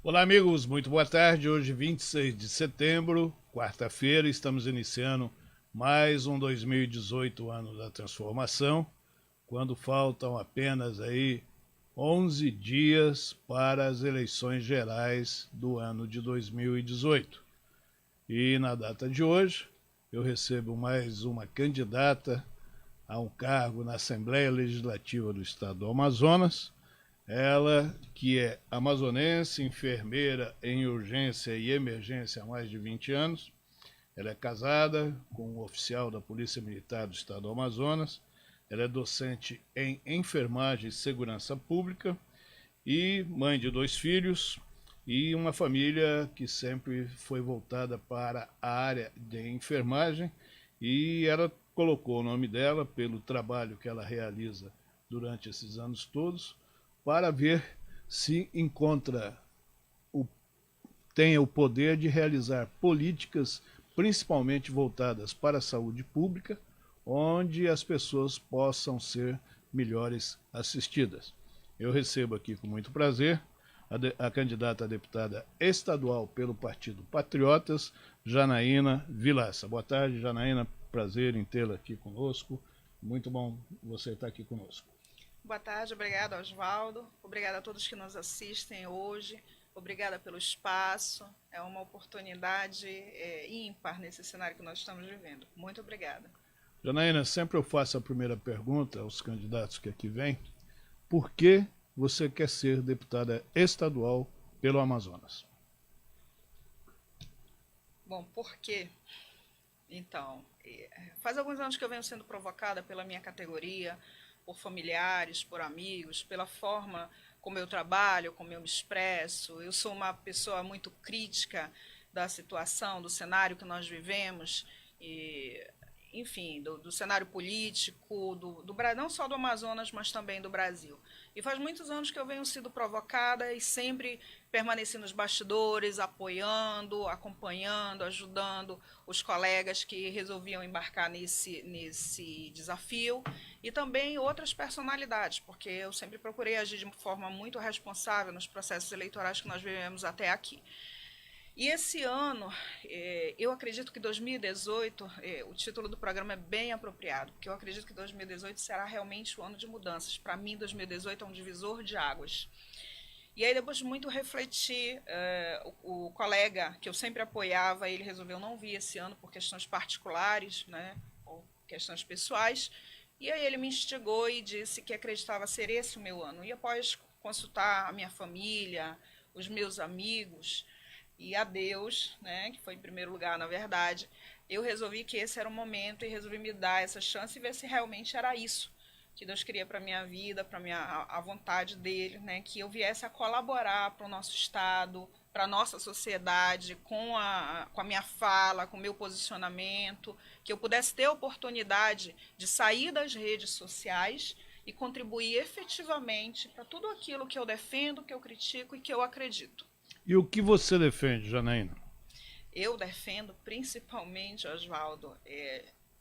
Olá, amigos, muito boa tarde. Hoje, 26 de setembro, quarta-feira, estamos iniciando mais um 2018, ano da transformação, quando faltam apenas aí 11 dias para as eleições gerais do ano de 2018. E na data de hoje, eu recebo mais uma candidata a um cargo na Assembleia Legislativa do Estado do Amazonas. Ela, que é amazonense, enfermeira em urgência e emergência há mais de 20 anos. Ela é casada com um oficial da Polícia Militar do Estado do Amazonas. Ela é docente em enfermagem e segurança pública e mãe de 2 filhos e uma família que sempre foi voltada para a área de enfermagem, e ela colocou o nome dela pelo trabalho que ela realiza durante esses anos todos, para ver se tem o poder de realizar políticas, principalmente voltadas para a saúde pública, onde as pessoas possam ser melhores assistidas. Eu recebo aqui com muito prazer a candidata a deputada estadual pelo Partido Patriotas, Janaína Vilaça. Boa tarde, Janaína, prazer em tê-la aqui conosco. Muito bom você estar aqui conosco. Boa tarde, obrigada, Osvaldo. Obrigada a todos que nos assistem hoje. Obrigada pelo espaço. É uma oportunidade ímpar nesse cenário que nós estamos vivendo. Muito obrigada. Janaína, sempre eu faço a primeira pergunta aos candidatos que aqui vêm. Por que você quer ser deputada estadual pelo Amazonas? Bom, por quê? Então, faz alguns anos que eu venho sendo provocada pela minha categoria, por familiares, por amigos, pela forma como eu trabalho, como eu me expresso. Eu sou uma pessoa muito crítica da situação, do cenário que nós vivemos, e, enfim, do cenário político, não só do Amazonas, mas também do Brasil. E faz muitos anos que eu venho sendo provocada e sempre permaneci nos bastidores, apoiando, acompanhando, ajudando os colegas que resolviam embarcar nesse desafio, e também outras personalidades, porque eu sempre procurei agir de forma muito responsável nos processos eleitorais que nós vivemos até aqui. E esse ano, eu acredito que 2018, o título do programa é bem apropriado, porque eu acredito que 2018 será realmente o ano de mudanças. Para mim, 2018 é um divisor de águas. E aí, depois de muito refletir, o colega que eu sempre apoiava, ele resolveu não vir esse ano por questões particulares, né, ou questões pessoais, e aí ele me instigou e disse que acreditava ser esse o meu ano. E após consultar a minha família, os meus amigos e a Deus, né, que foi em primeiro lugar, na verdade, eu resolvi que esse era o momento e resolvi me dar essa chance e ver se realmente era isso que Deus queria para a minha vida, para a vontade dele, né, que eu viesse a colaborar para o nosso Estado, para a nossa sociedade, com a minha fala, com o meu posicionamento, que eu pudesse ter a oportunidade de sair das redes sociais e contribuir efetivamente para tudo aquilo que eu defendo, que eu critico e que eu acredito. E o que você defende, Janaína? Eu defendo principalmente, Osvaldo,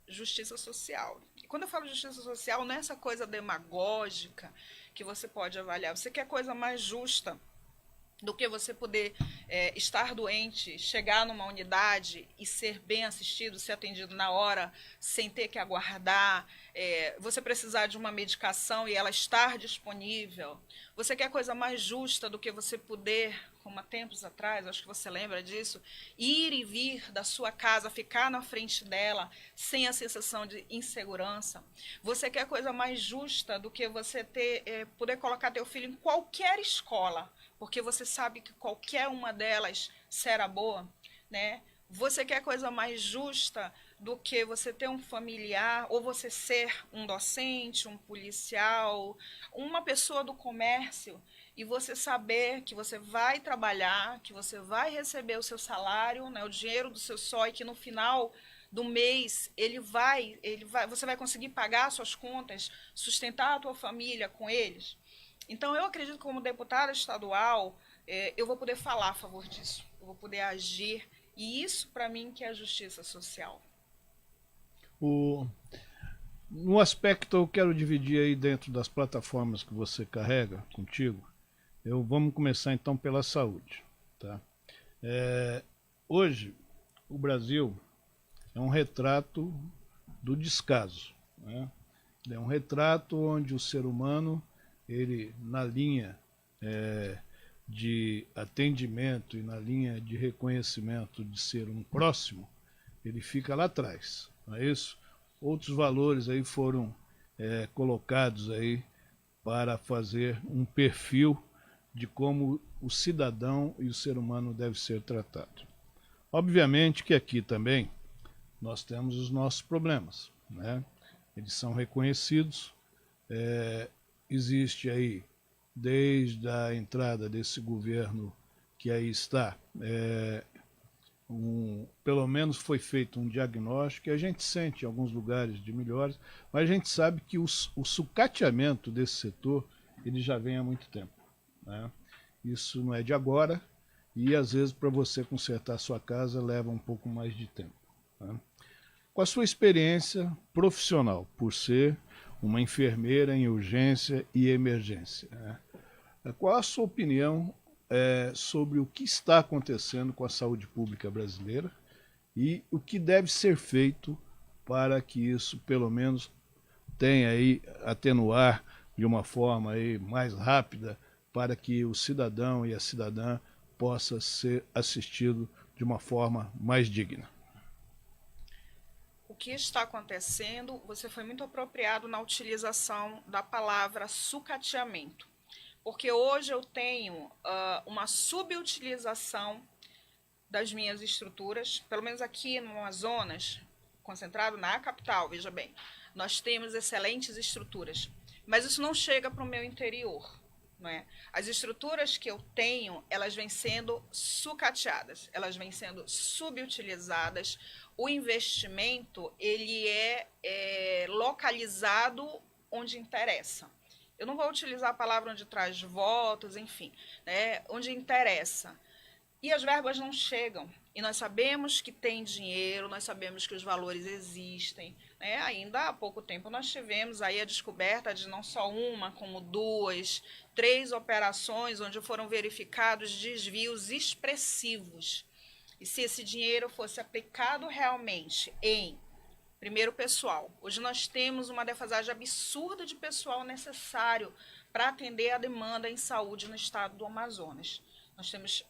justiça social. E quando eu falo justiça social, não é essa coisa demagógica que você pode avaliar. Você quer coisa mais justa do que você poder estar doente, chegar numa unidade e ser bem assistido, ser atendido na hora, sem ter que aguardar, você precisar de uma medicação e ela estar disponível. Você quer coisa mais justa do que você poder, como há tempos atrás, acho que você lembra disso, ir e vir da sua casa, ficar na frente dela, sem a sensação de insegurança. Você quer coisa mais justa do que você poder colocar teu filho em qualquer escola, porque você sabe que qualquer uma delas será boa, né? Você quer coisa mais justa do que você ter um familiar, ou você ser um docente, um policial, uma pessoa do comércio, e você saber que você vai trabalhar, que você vai receber o seu salário, né, o dinheiro do seu só, e que no final do mês você vai conseguir pagar suas contas, sustentar a tua família com eles. Então, eu acredito que como deputada estadual, eu vou poder falar a favor disso, eu vou poder agir, e isso, para mim, que é a justiça social. No aspecto, eu quero dividir aí dentro das plataformas que você carrega contigo. Vamos começar então pela saúde. Tá? Hoje, o Brasil é um retrato do descaso, né? É um retrato onde o ser humano, ele, na linha de atendimento e na linha de reconhecimento de ser um próximo, ele fica lá atrás, não é isso? Outros valores aí foram colocados aí para fazer um perfil de como o cidadão e o ser humano deve ser tratado. Obviamente que aqui também nós temos os nossos problemas, né? Eles são reconhecidos, existe aí, desde a entrada desse governo que aí está, pelo menos foi feito um diagnóstico, e a gente sente em alguns lugares de melhores, mas a gente sabe que o sucateamento desse setor ele já vem há muito tempo, né? Isso não é de agora, e às vezes para você consertar a sua casa leva um pouco mais de tempo, né? Com a sua experiência profissional, por ser uma enfermeira em urgência e emergência, né? Qual a sua opinião sobre o que está acontecendo com a saúde pública brasileira e o que deve ser feito para que isso, pelo menos, tenha aí, atenuar de uma forma aí mais rápida para que o cidadão e a cidadã possa ser assistido de uma forma mais digna? O que está acontecendo, você foi muito apropriado na utilização da palavra sucateamento, porque hoje eu tenho uma subutilização das minhas estruturas, pelo menos aqui no Amazonas, concentrado na capital, veja bem, nós temos excelentes estruturas, mas isso não chega para o meu interior. Não é? As estruturas que eu tenho, elas vêm sendo sucateadas, elas vêm sendo subutilizadas. O investimento, ele é localizado onde interessa. Eu não vou utilizar a palavra onde traz votos, enfim, né? Onde interessa. E as verbas não chegam. E nós sabemos que tem dinheiro, nós sabemos que os valores existem, né? Ainda há pouco tempo nós tivemos aí a descoberta de não só uma, como 2, 3 operações onde foram verificados desvios expressivos. E se esse dinheiro fosse aplicado realmente em, primeiro, pessoal. Hoje nós temos uma defasagem absurda de pessoal necessário para atender a demanda em saúde no estado do Amazonas. Nós temos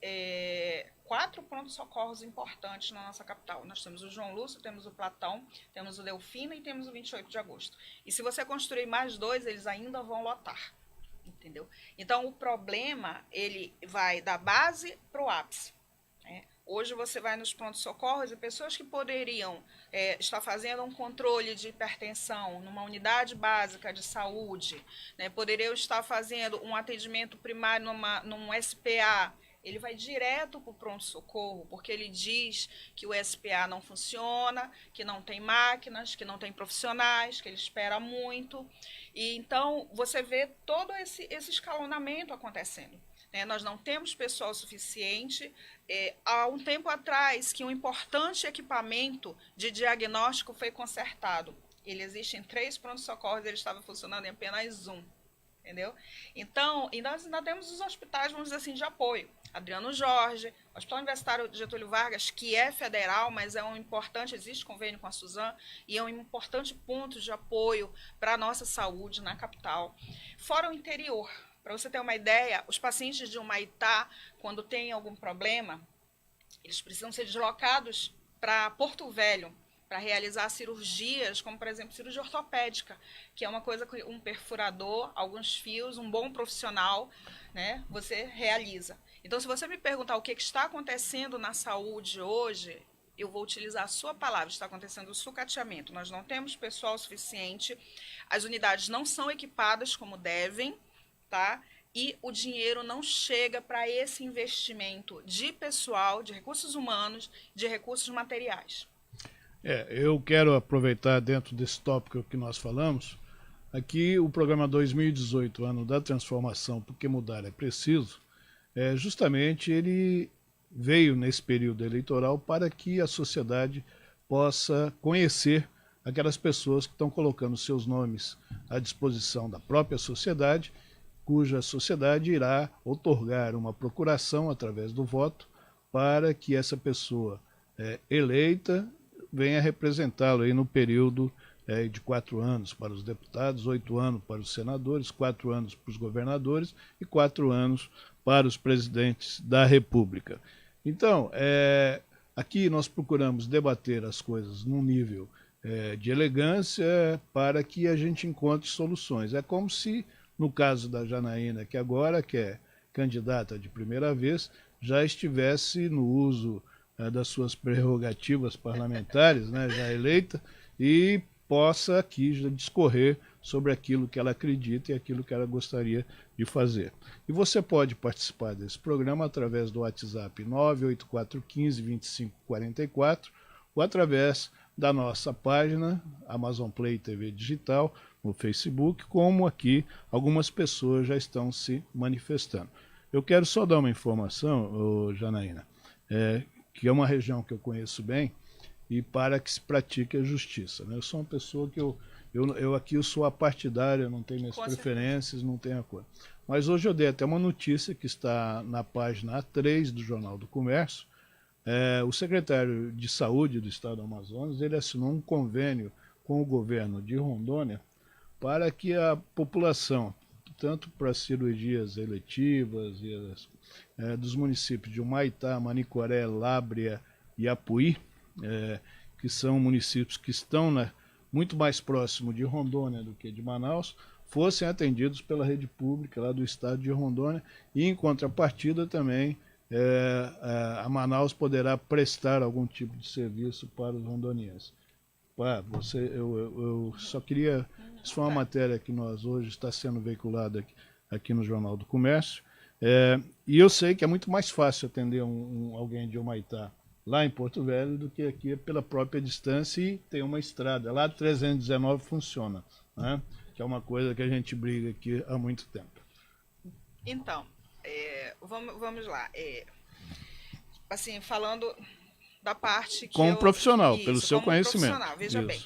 4 prontos-socorros importantes na nossa capital. Nós temos o João Lúcio, temos o Platão, temos o Delfina e temos o 28 de agosto. E se você construir mais 2, eles ainda vão lotar. Entendeu? Então, o problema, ele vai da base para o ápice, né? Hoje você vai nos prontos-socorros e pessoas que poderiam estar fazendo um controle de hipertensão numa unidade básica de saúde, né, poderiam estar fazendo um atendimento primário num SPA, ele vai direto para o pronto-socorro, porque ele diz que o SPA não funciona, que não tem máquinas, que não tem profissionais, que ele espera muito. E então você vê todo esse escalonamento acontecendo. Nós não temos pessoal suficiente. Há um tempo atrás, que um importante equipamento de diagnóstico foi consertado. Ele existe em 3 prontos-socorros, ele estava funcionando em apenas 1. Entendeu? Então, e nós ainda temos os hospitais, vamos dizer assim, de apoio. Adriano Jorge, Hospital Universitário Getúlio Vargas, que é federal, mas é um importante, existe convênio com a Suzan, e é um importante ponto de apoio para a nossa saúde na capital. Fora o interior. Para você ter uma ideia, os pacientes de Humaitá, quando têm algum problema, eles precisam ser deslocados para Porto Velho para realizar cirurgias, como, por exemplo, cirurgia ortopédica, que é uma coisa que um perfurador, alguns fios, um bom profissional, né, você realiza. Então, se você me perguntar o que está acontecendo na saúde hoje, eu vou utilizar a sua palavra, está acontecendo o sucateamento. Nós não temos pessoal suficiente, as unidades não são equipadas como devem, tá? E o dinheiro não chega para esse investimento de pessoal, de recursos humanos, de recursos materiais. Eu quero aproveitar dentro desse tópico que nós falamos, aqui o programa 2018, ano da transformação, porque mudar é preciso, justamente ele veio nesse período eleitoral para que a sociedade possa conhecer aquelas pessoas que estão colocando seus nomes à disposição da própria sociedade cuja sociedade irá outorgar uma procuração através do voto para que essa pessoa eleita venha representá-lo aí no período de 4 anos para os deputados, 8 anos para os senadores, 4 anos para os governadores e 4 anos para os presidentes da República. Então, aqui nós procuramos debater as coisas num nível de elegância para que a gente encontre soluções. É como se, no caso da Janaína, que agora que é candidata de primeira vez, já estivesse no uso das suas prerrogativas parlamentares, né, já eleita, e possa aqui já discorrer sobre aquilo que ela acredita e aquilo que ela gostaria de fazer. E você pode participar desse programa através do WhatsApp 984152544 ou através da nossa página Amazon Play TV Digital no Facebook, como aqui algumas pessoas já estão se manifestando. Eu quero só dar uma informação, Janaína, que é uma região que eu conheço bem, e para que se pratique a justiça, né? Eu sou uma pessoa que eu sou apartidário, não tenho minhas preferências, não tenho a coisa. Mas hoje eu dei até uma notícia que está na página A3 do Jornal do Comércio. O secretário de Saúde do Estado do Amazonas, ele assinou um convênio com o governo de Rondônia para que a população, tanto para cirurgias eletivas dos municípios de Humaitá, Manicoré, Lábrea e Apuí, que são municípios que estão muito mais próximo de Rondônia do que de Manaus, fossem atendidos pela rede pública lá do estado de Rondônia, e em contrapartida também a Manaus poderá prestar algum tipo de serviço para os rondonienses. Eu só queria... Isso foi uma matéria que nós hoje está sendo veiculada aqui no Jornal do Comércio, e eu sei que é muito mais fácil atender alguém de Humaitá lá em Porto Velho do que aqui pela própria distância, e tem uma estrada. Lá 319 funciona, né? Que é uma coisa que a gente briga aqui há muito tempo. Então, vamos lá. Assim, falando da parte que como profissional, pelo seu conhecimento. Veja bem,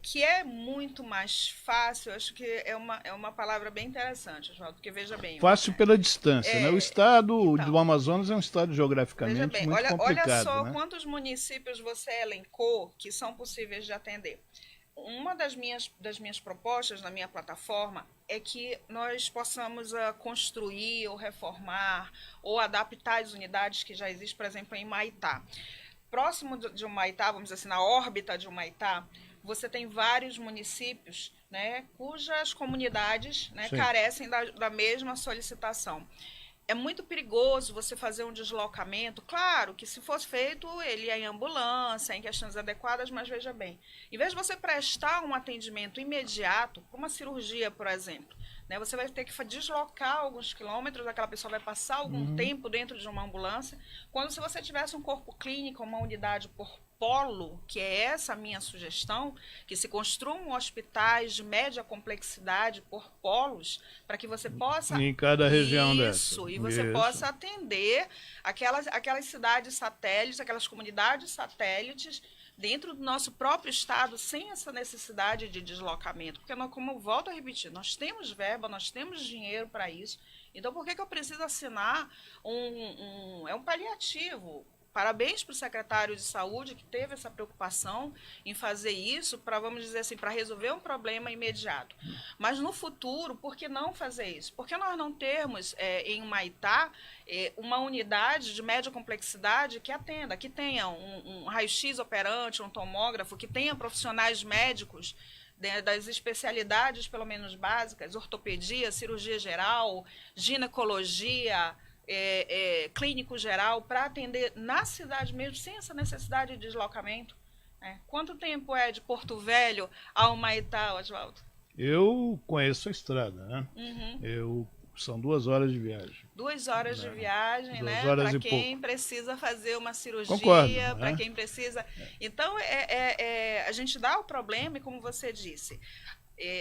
que é muito mais fácil, acho que é uma palavra bem interessante, Oswaldo, porque veja bem... Fácil pela distância, né? O estado do Amazonas é um estado geograficamente muito complicado. Olha só, né? Quantos municípios você elencou que são possíveis de atender. Uma das minhas propostas na minha plataforma é que nós possamos construir ou reformar ou adaptar as unidades que já existem, por exemplo, em Humaitá. Próximo de Humaitá, vamos dizer assim, na órbita de Humaitá, você tem vários municípios, né, cujas comunidades, né, carecem da mesma solicitação. É muito perigoso você fazer um deslocamento. Claro que se fosse feito, ele ia em ambulância, em questões adequadas, mas veja bem, em vez de você prestar um atendimento imediato, para uma cirurgia, por exemplo, né, você vai ter que deslocar alguns quilômetros, aquela pessoa vai passar algum tempo dentro de uma ambulância, quando se você tivesse um corpo clínico, uma unidade por polo, que é essa a minha sugestão, que se construam hospitais de média complexidade por polos, para que você possa... Em cada região dessa. Isso, e você possa atender aquelas cidades satélites, aquelas comunidades satélites, dentro do nosso próprio estado, sem essa necessidade de deslocamento. Porque, como eu volto a repetir, nós temos verba, nós temos dinheiro para isso. Então, por que eu preciso assinar é um paliativo? Parabéns para o secretário de Saúde que teve essa preocupação em fazer isso para, vamos dizer assim, para resolver um problema imediato. Mas no futuro, por que não fazer isso? Por que nós não termos em Humaitá uma unidade de média complexidade que atenda, que tenha um raio-x operante, um tomógrafo, que tenha profissionais médicos das especialidades, pelo menos básicas, ortopedia, cirurgia geral, ginecologia, clínico geral, para atender na cidade mesmo, sem essa necessidade de deslocamento. Quanto tempo é de Porto Velho a Humaitá, Oswaldo? Eu conheço a estrada, né? São 2 horas de viagem. 2 horas de viagem, 2 né? horas Para e quem pouco. precisa fazer uma cirurgia, Concordo, para né? quem precisa... Então, a gente dá o problema, e como você disse,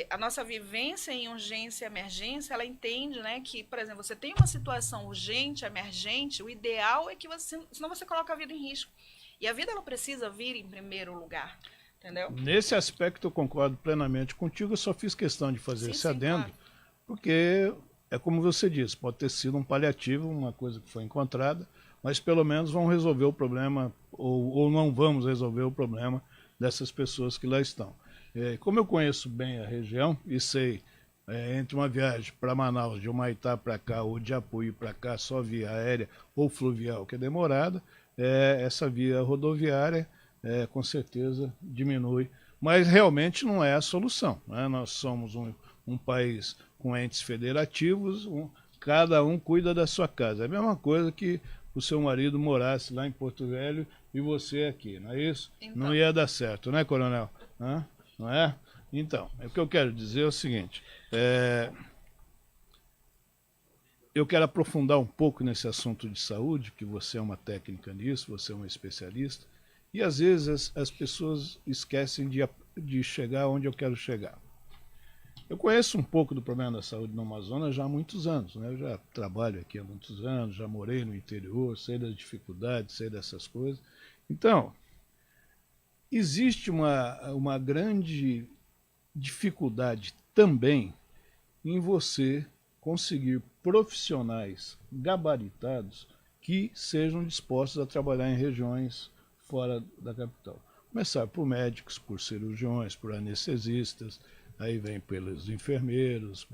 a nossa vivência em urgência e emergência, ela entende, né, que, por exemplo, você tem uma situação urgente, emergente, o ideal é que você, senão você coloca a vida em risco. E a vida, ela precisa vir em primeiro lugar, entendeu? Nesse aspecto eu concordo plenamente contigo, eu só fiz questão de fazer esse adendo, claro. porque é como você disse, pode ter sido um paliativo, uma coisa que foi encontrada, mas pelo menos vão resolver o problema, ou não vamos resolver o problema dessas pessoas que lá estão. Como eu conheço bem a região e sei, entre uma viagem para Manaus, de Humaitá para cá, ou de Apuí para cá, só via aérea ou fluvial, que é demorada, essa via rodoviária, com certeza, diminui. Mas realmente não é a solução, né? Nós somos um país com entes federativos, cada um cuida da sua casa. É a mesma coisa que o seu marido morasse lá em Porto Velho e você aqui, não é isso? Então. Não ia dar certo, né, coronel? Não é? Então, o que eu quero dizer é o seguinte, eu quero aprofundar um pouco nesse assunto de saúde, que você é uma técnica nisso, você é uma especialista, e às vezes as pessoas esquecem de chegar onde eu quero chegar. Eu conheço um pouco do problema da saúde no Amazonas já há muitos anos, né? Eu já trabalho aqui há muitos anos, já morei no interior, sei das dificuldades, sei dessas coisas. Então, existe uma grande dificuldade também em você conseguir profissionais gabaritados que sejam dispostos a trabalhar em regiões fora da capital. Começar por médicos, por cirurgiões, por anestesistas, aí vem pelos enfermeiros.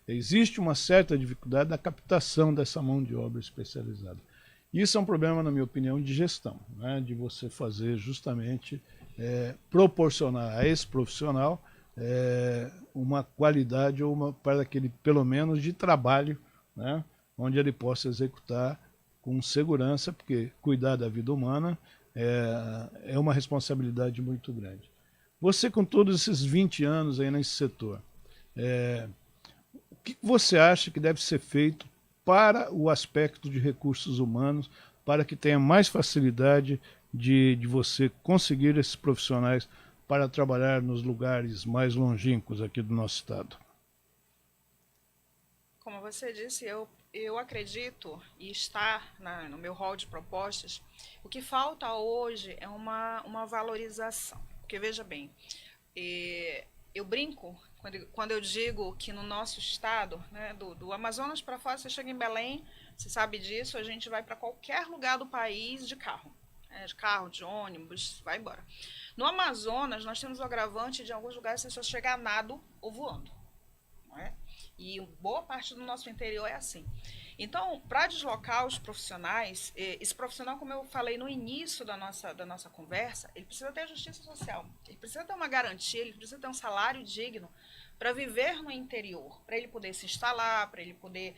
Existe uma certa dificuldade na captação dessa mão de obra especializada. Isso é um problema, na minha opinião, de gestão, né? De você fazer justamente, proporcionar a esse profissional uma qualidade para aquele, pelo menos, de trabalho, né? Onde ele possa executar com segurança, porque cuidar da vida humana é uma responsabilidade muito grande. Você, com todos esses 20 anos aí nesse setor, o que você acha que deve ser feito para o aspecto de recursos humanos, para que tenha mais facilidade de você conseguir esses profissionais para trabalhar nos lugares mais longínquos aqui do nosso estado? Como você disse, eu acredito, e está no meu rol de propostas, o que falta hoje é uma valorização. Porque, veja bem, eu brinco quando eu digo que no nosso estado, né, do Amazonas para fora, você chega em Belém, você sabe disso, a gente vai para qualquer lugar do país de carro. De ônibus, vai embora. No Amazonas, nós temos o agravante de, em alguns lugares, você só chega a nado ou voando. Não é? E boa parte do nosso interior é assim. Então, para deslocar os profissionais, esse profissional, como eu falei no início da nossa conversa, ele precisa ter justiça social, ele precisa ter uma garantia, ele precisa ter um salário digno para viver no interior, para ele poder se instalar, para ele poder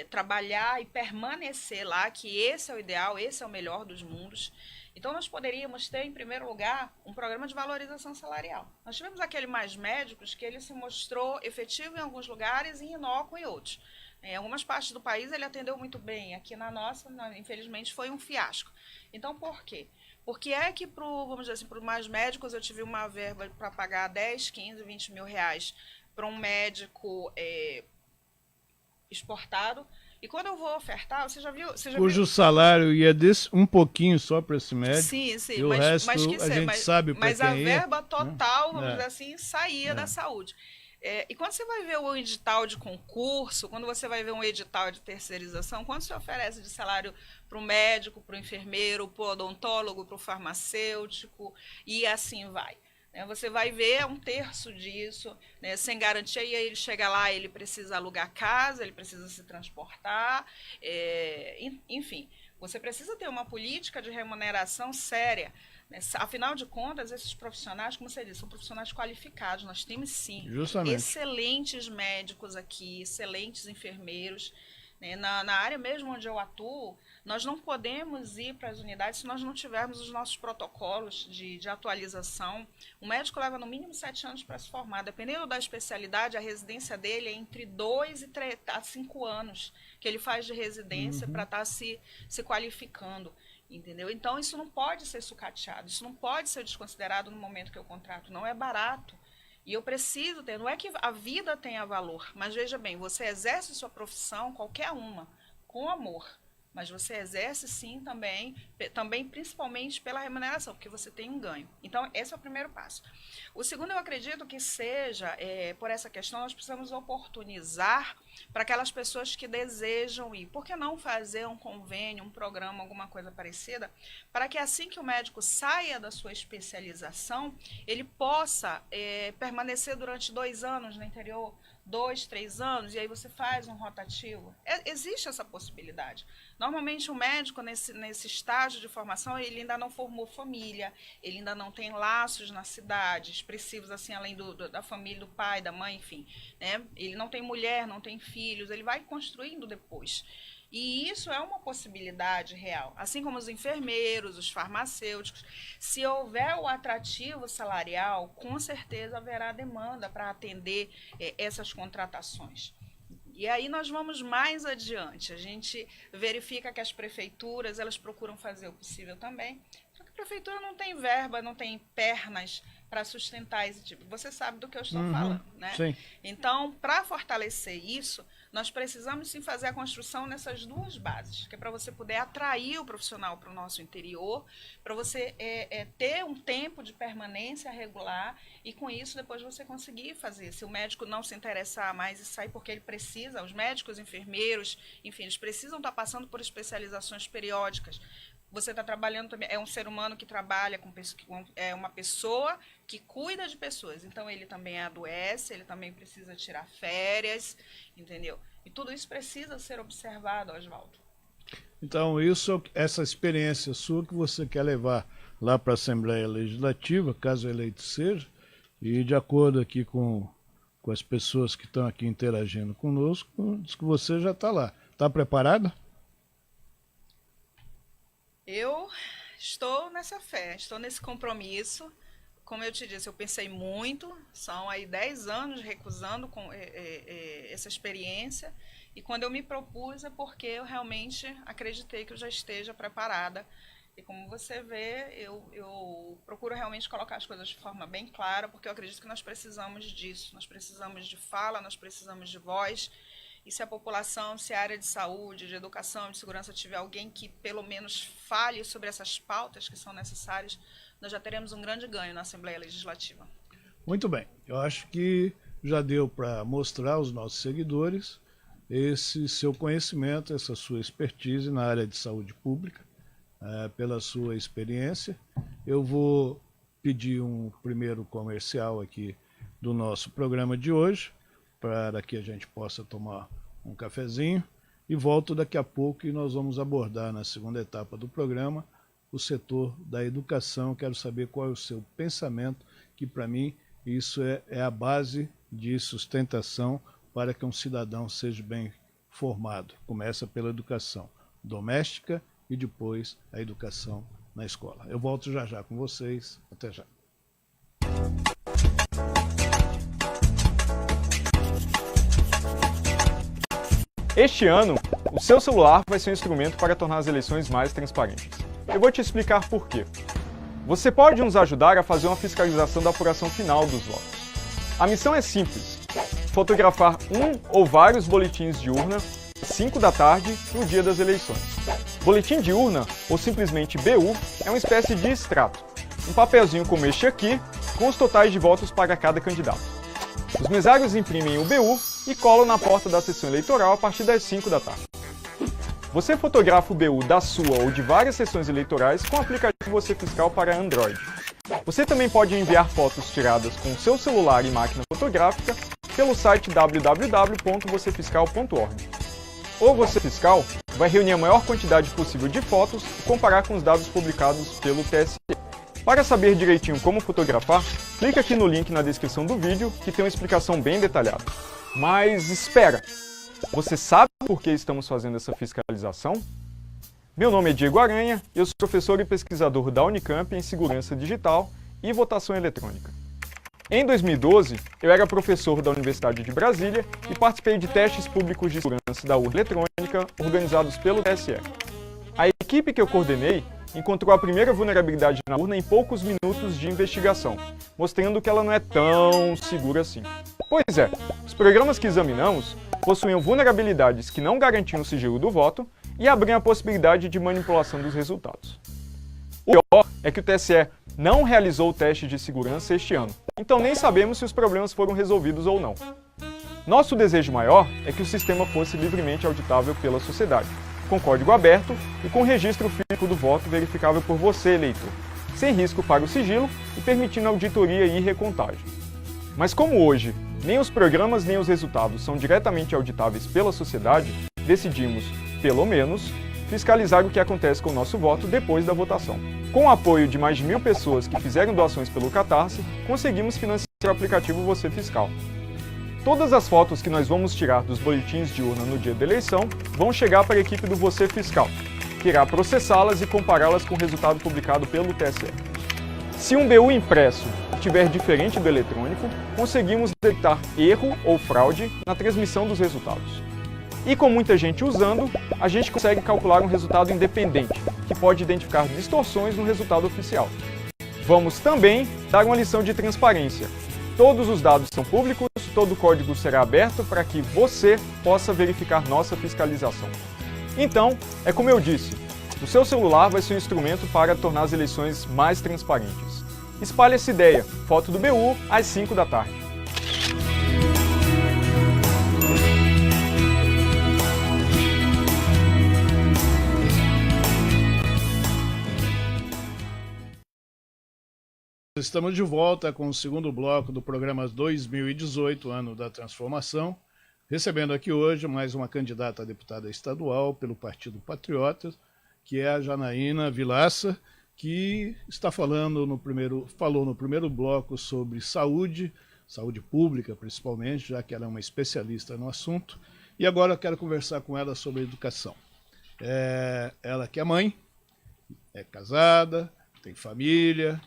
trabalhar e permanecer lá, que esse é o ideal, esse é o melhor dos mundos. Então, nós poderíamos ter, em primeiro lugar, um programa de valorização salarial. Nós tivemos aquele Mais Médicos, que ele se mostrou efetivo em alguns lugares e inócuo em outros. Em algumas partes do país ele atendeu muito bem, aqui na nossa, infelizmente, foi um fiasco. Então, por quê? Porque é que, vamos dizer assim, para os Mais Médicos eu tive uma verba para pagar 10, 15, 20 mil reais para um médico exportado. E quando eu vou ofertar, você já viu... Cujo salário ia um pouquinho só para esse médico. Sim, e o resto a gente sabe para quem Mas a verba ia, total, vamos dizer assim, saía da saúde. E quando você vai ver o edital de concurso, quando você vai ver um edital de terceirização, quanto se oferece de salário para o médico, para o enfermeiro, para o odontólogo, para o farmacêutico, e assim vai. Você vai ver um terço disso, né, sem garantia, e aí ele chega lá, ele precisa alugar casa, ele precisa se transportar, enfim, você precisa ter uma política de remuneração séria. Afinal de contas, esses profissionais, como você disse, são profissionais qualificados. Nós temos, sim, justamente, excelentes médicos aqui, excelentes enfermeiros. Na área mesmo onde eu atuo, nós não podemos ir para as unidades se nós não tivermos os nossos protocolos de atualização. O médico leva no mínimo 7 anos para se formar. Dependendo da especialidade, a residência dele é entre 2 a 5 anos que ele faz de residência para estar se qualificando. Entendeu? Então, isso não pode ser sucateado, isso não pode ser desconsiderado no momento que eu contrato. Não é barato. E eu preciso ter, não é que a vida tenha valor, mas veja bem, você exerce sua profissão, qualquer uma, com amor. mas você exerce sim também principalmente pela remuneração, porque você tem um ganho. Então, esse é o primeiro passo. O segundo, eu acredito que seja, por essa questão, nós precisamos oportunizar para aquelas pessoas que desejam ir. Por que não fazer um convênio, um programa, alguma coisa parecida, para que assim que o médico saia da sua especialização, ele possa permanecer durante 2 anos no interior, 2, 3 anos, e aí você faz um rotativo. Existe essa possibilidade. Normalmente o médico, nesse estágio de formação, ele ainda não formou família, ele ainda não tem laços na cidade, expressivos assim, além da família, do pai, da mãe, enfim. Né? Ele não tem mulher, não tem filhos, ele vai construindo depois. E isso é uma possibilidade real. Assim como os enfermeiros, os farmacêuticos. Se houver o atrativo salarial, com certeza haverá demanda para atender essas contratações. E aí nós vamos mais adiante. A gente verifica que as prefeituras, elas procuram fazer o possível também. Só que a prefeitura não tem verba, não tem pernas para sustentar esse tipo. Você sabe do que eu estou falando, né? Sim. Então, para fortalecer isso, nós precisamos sim fazer a construção nessas 2 bases, que é para você poder atrair o profissional para o nosso interior, para você ter um tempo de permanência regular e com isso depois você conseguir fazer. Se o médico não se interessar mais e sair porque ele precisa, os médicos, enfermeiros, enfim, eles precisam estar passando por especializações periódicas. Você está trabalhando também, é um ser humano que trabalha é uma pessoa que cuida de pessoas. Então, ele também adoece, ele também precisa tirar férias, entendeu? E tudo isso precisa ser observado, Oswaldo. Então, essa experiência sua que você quer levar lá para a Assembleia Legislativa, caso eleito seja, e de acordo aqui com as pessoas que estão aqui interagindo conosco, diz que você já está lá. Está preparada? Eu estou nessa fé, estou nesse compromisso. Como eu te disse, eu pensei muito, são aí 10 anos recusando essa experiência, e quando eu me propus é porque eu realmente acreditei que eu já esteja preparada. E como você vê, eu procuro realmente colocar as coisas de forma bem clara, porque eu acredito que nós precisamos disso, nós precisamos de fala, nós precisamos de voz. E se a população, se a área de saúde, de educação, de segurança tiver alguém que pelo menos fale sobre essas pautas que são necessárias, nós já teremos um grande ganho na Assembleia Legislativa. Muito bem. Eu acho que já deu para mostrar aos nossos seguidores esse seu conhecimento, essa sua expertise na área de saúde pública, pela sua experiência. Eu vou pedir um primeiro comercial aqui do nosso programa de hoje, para que a gente possa tomar um cafezinho, e volto daqui a pouco e nós vamos abordar na segunda etapa do programa o setor da educação. Quero saber qual é o seu pensamento, que para mim isso é a base de sustentação para que um cidadão seja bem formado. Começa pela educação doméstica e depois a educação na escola. Eu volto já já com vocês. Até já. Este ano, o seu celular vai ser um instrumento para tornar as eleições mais transparentes. Eu vou te explicar por quê. Você pode nos ajudar a fazer uma fiscalização da apuração final dos votos. A missão é simples: fotografar um ou vários boletins de urna às 5 da tarde no dia das eleições. Boletim de urna, ou simplesmente BU, é uma espécie de extrato, um papelzinho como este aqui, com os totais de votos para cada candidato. Os mesários imprimem o BU e colam na porta da sessão eleitoral a partir das 5 da tarde. Você fotografa o BU da sua ou de várias sessões eleitorais com o aplicativo Você Fiscal para Android. Você também pode enviar fotos tiradas com seu celular e máquina fotográfica pelo site www.vocefiscal.org. O Você Fiscal vai reunir a maior quantidade possível de fotos e comparar com os dados publicados pelo TSE. Para saber direitinho como fotografar, clique aqui no link na descrição do vídeo, que tem uma explicação bem detalhada. Mas espera! Você sabe por que estamos fazendo essa fiscalização? Meu nome é Diego Aranha, eu sou professor e pesquisador da Unicamp em Segurança Digital e Votação Eletrônica. Em 2012, eu era professor da Universidade de Brasília e participei de testes públicos de segurança da urna eletrônica organizados pelo TSE. A equipe que eu coordenei encontrou a primeira vulnerabilidade na urna em poucos minutos de investigação, mostrando que ela não é tão segura assim. Pois é, os programas que examinamos possuíam vulnerabilidades que não garantiam o sigilo do voto e abrindo a possibilidade de manipulação dos resultados. O pior é que o TSE não realizou o teste de segurança este ano, então nem sabemos se os problemas foram resolvidos ou não. Nosso desejo maior é que o sistema fosse livremente auditável pela sociedade, com código aberto e com registro físico do voto verificável por você, eleitor, sem risco para o sigilo e permitindo auditoria e recontagem. Mas como hoje, nem os programas nem os resultados são diretamente auditáveis pela sociedade, decidimos, pelo menos, fiscalizar o que acontece com o nosso voto depois da votação. Com o apoio de mais de 1.000 pessoas que fizeram doações pelo Catarse, conseguimos financiar o aplicativo Você Fiscal. Todas as fotos que nós vamos tirar dos boletins de urna no dia da eleição vão chegar para a equipe do Você Fiscal, que irá processá-las e compará-las com o resultado publicado pelo TSE. Se um BU impresso estiver diferente do eletrônico, conseguimos detectar erro ou fraude na transmissão dos resultados. E com muita gente usando, a gente consegue calcular um resultado independente, que pode identificar distorções no resultado oficial. Vamos também dar uma lição de transparência. Todos os dados são públicos, todo o código será aberto para que você possa verificar nossa fiscalização. Então, é como eu disse, o seu celular vai ser um instrumento para tornar as eleições mais transparentes. Espalhe essa ideia, foto do BU às 5 da tarde. Estamos de volta com o segundo bloco do programa 2018, Ano da Transformação, recebendo aqui hoje mais uma candidata a deputada estadual pelo Partido Patriotas, que é a Janaína Vilaça, que falou no primeiro bloco sobre saúde pública principalmente, já que ela é uma especialista no assunto, e agora eu quero conversar com ela sobre educação. Ela que é mãe, é casada, tem família,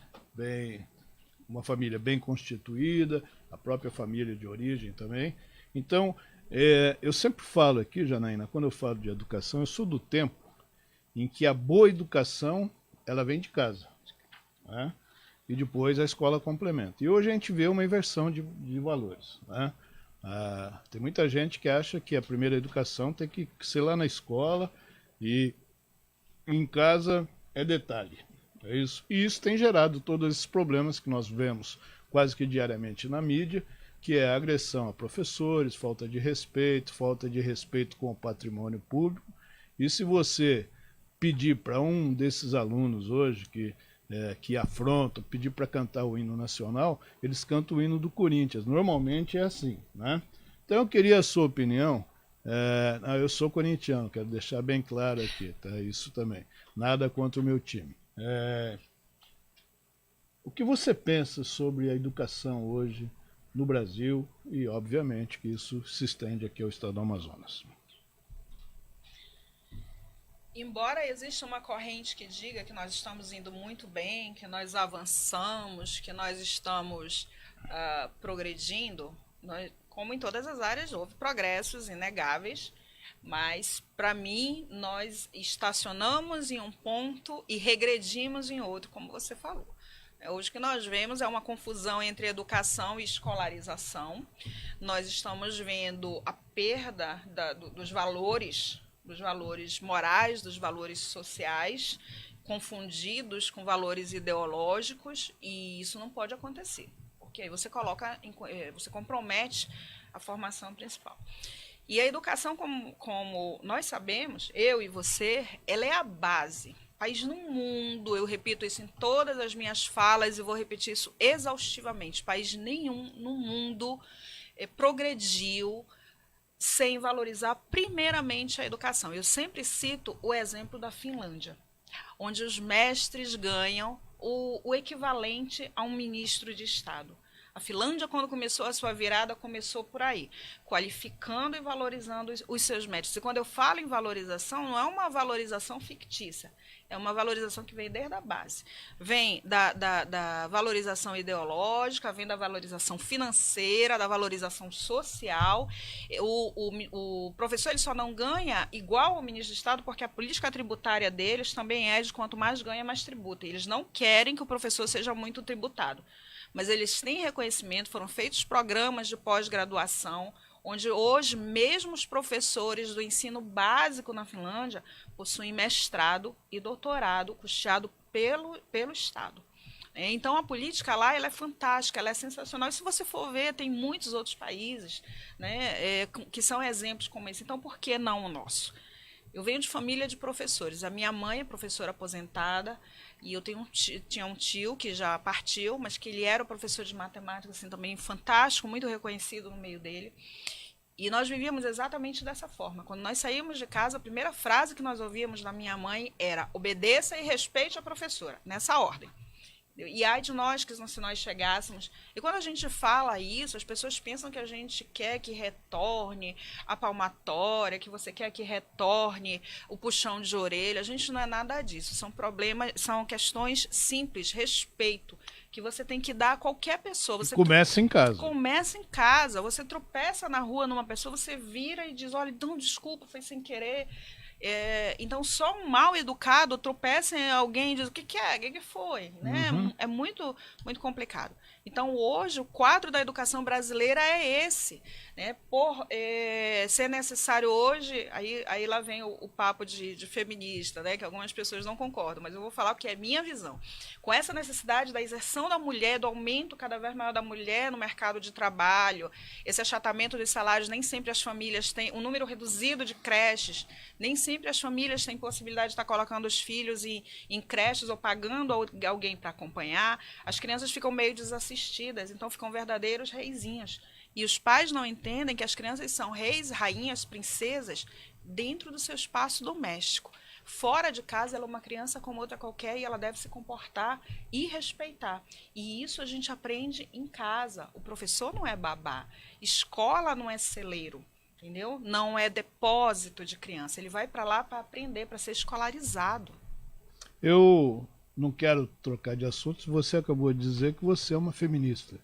uma família bem constituída, a própria família de origem também. Então, eu sempre falo aqui, Janaína, quando eu falo de educação, eu sou do tempo em que a boa educação ela vem de casa, né? E depois a escola complementa. E hoje a gente vê uma inversão de valores, né? Tem muita gente que acha que a primeira educação tem que ser lá na escola e em casa é detalhe. É isso. E isso tem gerado todos esses problemas que nós vemos quase que diariamente na mídia, que é a agressão a professores, falta de respeito com o patrimônio público. E se você pedir para um desses alunos hoje que afrontam, pedir para cantar o hino nacional, eles cantam o hino do Corinthians. Normalmente é assim, né? Então eu queria a sua opinião. Eu sou corintiano, quero deixar bem claro aqui, tá? Isso também. Nada contra o meu time. O que você pensa sobre a educação hoje no Brasil e, obviamente, que isso se estende aqui ao estado do Amazonas? Embora exista uma corrente que diga que nós estamos indo muito bem, que nós avançamos, que nós estamos progredindo, como em todas as áreas, houve progressos inegáveis, mas, para mim, nós estacionamos em um ponto e regredimos em outro, como você falou. Hoje o que nós vemos é uma confusão entre educação e escolarização. Nós estamos vendo a perda dos valores morais, dos valores sociais, confundidos com valores ideológicos, e isso não pode acontecer, porque aí você compromete a formação principal. E a educação, como nós sabemos, eu e você, ela é a base. País no mundo, eu repito isso em todas as minhas falas e vou repetir isso exaustivamente, país nenhum no mundo progrediu sem valorizar primeiramente a educação. Eu sempre cito o exemplo da Finlândia, onde os mestres ganham o equivalente a um ministro de Estado. A Finlândia, quando começou a sua virada, começou por aí, qualificando e valorizando os seus mestres. E quando eu falo em valorização, não é uma valorização fictícia, é uma valorização que vem desde a base. Vem da valorização ideológica, vem da valorização financeira, da valorização social. O professor ele só não ganha igual ao ministro de Estado porque a política tributária deles também é de quanto mais ganha, mais tributa. Eles não querem que o professor seja muito tributado. Mas eles têm reconhecimento, foram feitos programas de pós-graduação, onde hoje mesmo os professores do ensino básico na Finlândia possuem mestrado e doutorado custeado pelo Estado. Então, a política lá ela é fantástica, ela é sensacional. E se você for ver, tem muitos outros países, né, que são exemplos como esse. Então, por que não o nosso? Eu venho de família de professores. A minha mãe é professora aposentada e eu tinha um tio que já partiu, mas que ele era o professor de matemática, assim, também fantástico, muito reconhecido no meio dele. E nós vivíamos exatamente dessa forma. Quando nós saímos de casa, a primeira frase que nós ouvíamos da minha mãe era: obedeça e respeite a professora, nessa ordem. E ai de nós que se nós chegássemos. E quando a gente fala isso, as pessoas pensam que a gente quer que retorne a palmatória, que você quer que retorne o puxão de orelha. A gente não é nada disso. São problemas, são questões simples, respeito, que você tem que dar a qualquer pessoa. Você começa em casa. Começa em casa. Você tropeça na rua numa pessoa, você vira e diz: olha, então desculpa, foi sem querer. Então, só um mal educado tropeça em alguém e diz: o que é? O que foi? Né? É muito, muito complicado. Então, hoje, o quadro da educação brasileira é esse. Né? Por ser necessário hoje, aí lá vem o papo de feminista, né? Que algumas pessoas não concordam, mas eu vou falar porque é minha visão. Com essa necessidade da inserção da mulher, do aumento cada vez maior da mulher no mercado de trabalho, esse achatamento dos salários, nem sempre as famílias têm um número reduzido de creches, nem sempre as famílias têm possibilidade de estar colocando os filhos em creches ou pagando alguém para acompanhar. As crianças ficam meio desassistidas, então ficam verdadeiros reizinhos. E os pais não entendem que as crianças são reis, rainhas, princesas dentro do seu espaço doméstico. Fora de casa, ela é uma criança como outra qualquer e ela deve se comportar e respeitar. E isso a gente aprende em casa. O professor não é babá. Escola não é celeiro. Entendeu? Não é depósito de criança. Ele vai para lá para aprender, para ser escolarizado. Eu não quero trocar de assunto. Você acabou de dizer que você é uma feminista.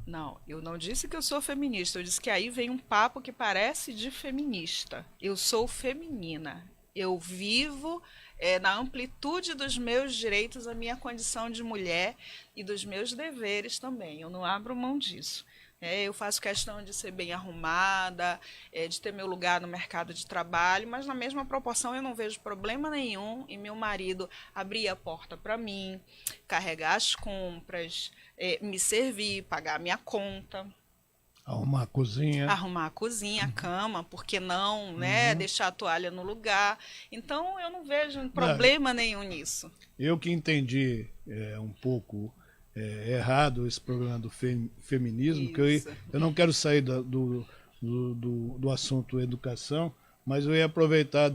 Não, eu não disse que eu sou feminista. Eu disse que aí vem um papo que parece de feminista. Eu sou feminina. Eu vivo na amplitude dos meus direitos, a minha condição de mulher e dos meus deveres também. Eu não abro mão disso. Eu faço questão de ser bem arrumada, de ter meu lugar no mercado de trabalho, mas na mesma proporção eu não vejo problema nenhum em meu marido abrir a porta para mim, carregar as compras, me servir, pagar a minha conta. Arrumar a cozinha. A cama, por que não, né? Deixar a toalha no lugar. Então eu não vejo problema nenhum nisso. Eu que entendi um pouco errado esse programa do feminismo, isso. Que eu não quero sair do assunto educação, mas eu ia aproveitar,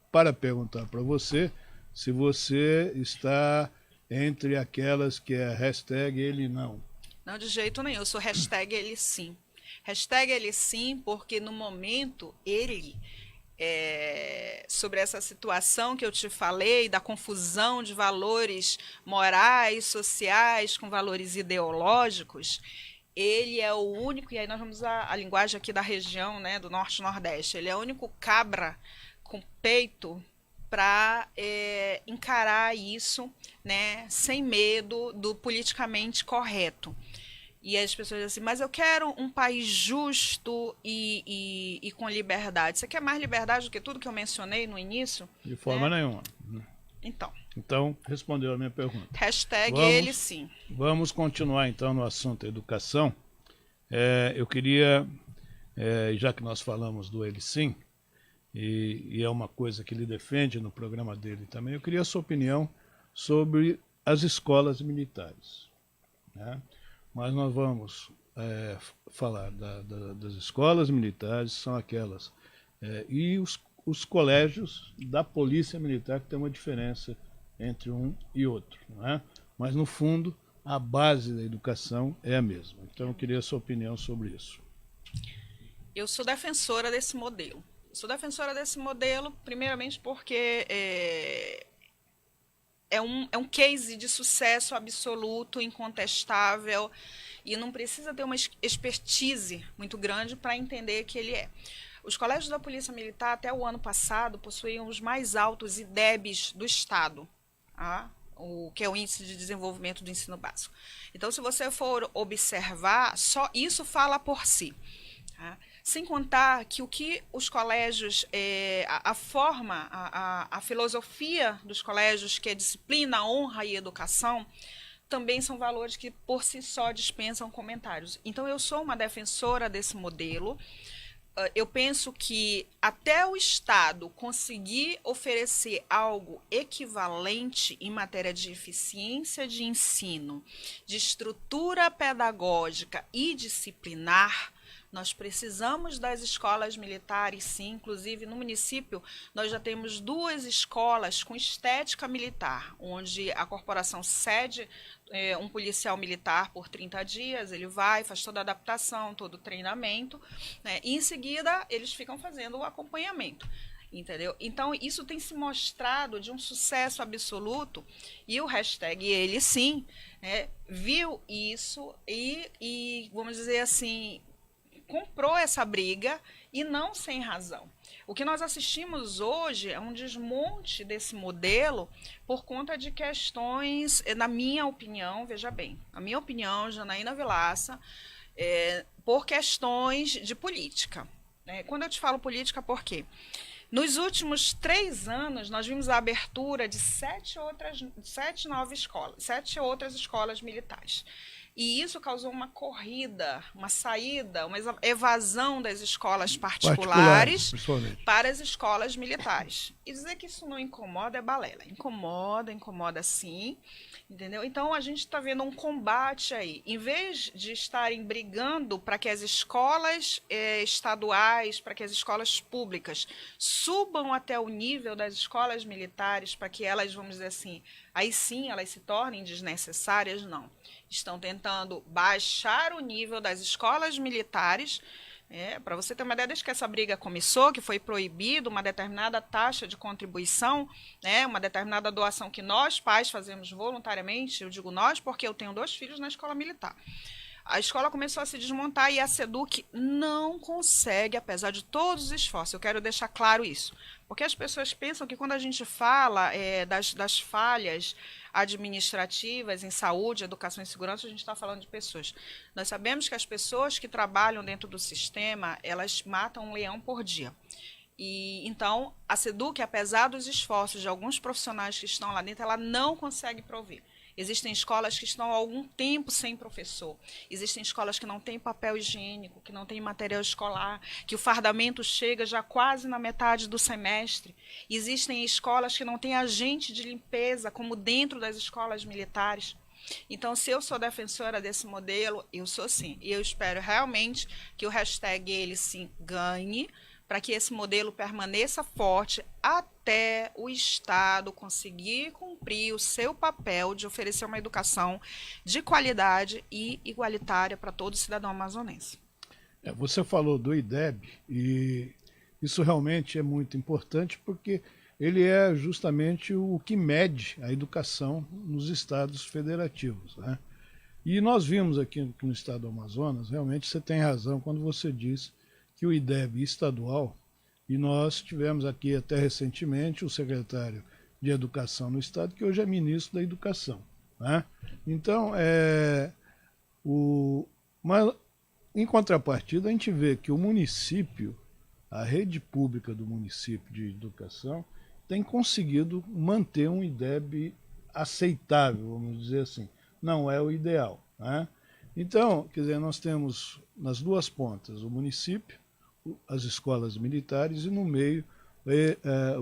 para perguntar para você se você está entre aquelas que é hashtag ele não. Não, de jeito nenhum, eu sou hashtag ele sim. Hashtag ele sim, porque no momento ele... sobre essa situação que eu te falei, da confusão de valores morais, sociais, com valores ideológicos, ele é o único, e aí nós vamos usar a linguagem aqui da região, né, do Norte e Nordeste, ele é o único cabra com peito para encarar isso, né, sem medo do politicamente correto. E as pessoas dizem assim: mas eu quero um país justo e com liberdade. Você quer mais liberdade do que tudo que eu mencionei no início? De forma nenhuma. Então, respondeu a minha pergunta. Hashtag ele sim. Vamos continuar então no assunto educação. Eu queria, já que nós falamos do ele sim, e é uma coisa que ele defende no programa dele também, eu queria a sua opinião sobre as escolas militares, né? Mas nós vamos falar das escolas militares, são aquelas, e os colégios da Polícia Militar, que tem uma diferença entre um e outro, não é? Mas, no fundo, a base da educação é a mesma. Então, eu queria a sua opinião sobre isso. Eu sou defensora desse modelo. Sou defensora desse modelo, primeiramente porque é um case de sucesso absoluto, incontestável, e não precisa ter uma expertise muito grande para entender que ele é. Os colégios da Polícia Militar, até o ano passado, possuíam os mais altos IDEBs do Estado, tá? Que é o Índice de Desenvolvimento do Ensino Básico. Então, se você for observar, só isso fala por si. Tá? Sem contar que o que os colégios, a forma, a filosofia dos colégios, que é disciplina, honra e educação, também são valores que por si só dispensam comentários. Então eu sou uma defensora desse modelo. Eu penso que até o Estado conseguir oferecer algo equivalente em matéria de eficiência de ensino, de estrutura pedagógica e disciplinar, nós precisamos das escolas militares, sim. Inclusive, no município, nós já temos 2 escolas com estética militar, onde a corporação cede um policial militar por 30 dias, ele vai, faz toda a adaptação, todo o treinamento, né, e em seguida eles ficam fazendo o acompanhamento. Entendeu? Então, isso tem se mostrado de um sucesso absoluto, e o hashtag ele sim, né, viu isso e, vamos dizer assim, comprou essa briga, e não sem razão. O que nós assistimos hoje é um desmonte desse modelo por conta de questões, na minha opinião, veja bem, a minha opinião, Janaína Vilaça, por questões de política. Né? Quando eu te falo política, por quê? Nos últimos 3 anos, nós vimos a abertura de 7 outras escolas militares. E isso causou uma corrida, uma saída, uma evasão das escolas particulares para as escolas militares. E dizer que isso não incomoda é balela. Incomoda sim, entendeu? Então, a gente está vendo um combate aí. Em vez de estarem brigando para que as escolas estaduais, para que as escolas públicas subam até o nível das escolas militares, para que elas, vamos dizer assim, aí sim elas se tornem desnecessárias, não. Estão tentando baixar o nível das escolas militares. Para você ter uma ideia, desde que essa briga começou, que foi proibido uma determinada taxa de contribuição, uma determinada doação que nós, pais, fazemos voluntariamente. Eu digo nós porque eu tenho 2 filhos na escola militar. A escola começou a se desmontar e a SEDUC não consegue, apesar de todos os esforços. Eu quero deixar claro isso. Porque as pessoas pensam que quando a gente fala das falhas administrativas em saúde, educação e segurança, a gente está falando de pessoas. Nós sabemos que as pessoas que trabalham dentro do sistema, elas matam um leão por dia. E então, a SEDUC, apesar dos esforços de alguns profissionais que estão lá dentro, ela não consegue prover. Existem escolas que estão há algum tempo sem professor. Existem escolas que não têm papel higiênico, que não têm material escolar, que o fardamento chega já quase na metade do semestre. Existem escolas que não têm agente de limpeza, como dentro das escolas militares. Então, se eu sou defensora desse modelo, eu sou sim. E eu espero realmente que o hashtag ele sim ganhe, para que esse modelo permaneça forte até o Estado conseguir cumprir o seu papel de oferecer uma educação de qualidade e igualitária para todo cidadão amazonense. Você falou do IDEB, e isso realmente é muito importante, porque ele é justamente o que mede a educação nos estados federativos, né? E nós vimos aqui no estado do Amazonas, realmente você tem razão quando você diz que o IDEB estadual, e nós tivemos aqui até recentemente o secretário de Educação no Estado, que hoje é ministro da Educação, né? Então, mas, em contrapartida, a gente vê que o município, a rede pública do município de educação, tem conseguido manter um IDEB aceitável, vamos dizer assim. Não é o ideal, né? Então, quer dizer, nós temos nas 2 pontas o município, as escolas militares, e no meio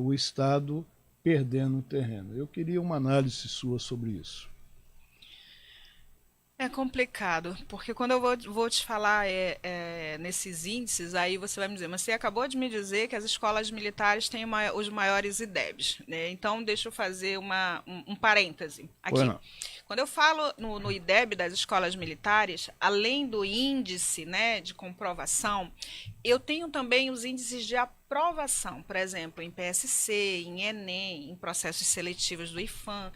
o Estado perdendo o terreno. Eu queria uma análise sua sobre isso. É complicado, porque quando eu vou te falar nesses índices, aí você vai me dizer, mas você acabou de me dizer que as escolas militares têm os maiores IDEBs, né? Então, deixa eu fazer um parêntese aqui. Quando eu falo no IDEB das escolas militares, além do índice, né, de comprovação, eu tenho também os índices de aprovação, por exemplo, em PSC, em ENEM, em processos seletivos do IFAM.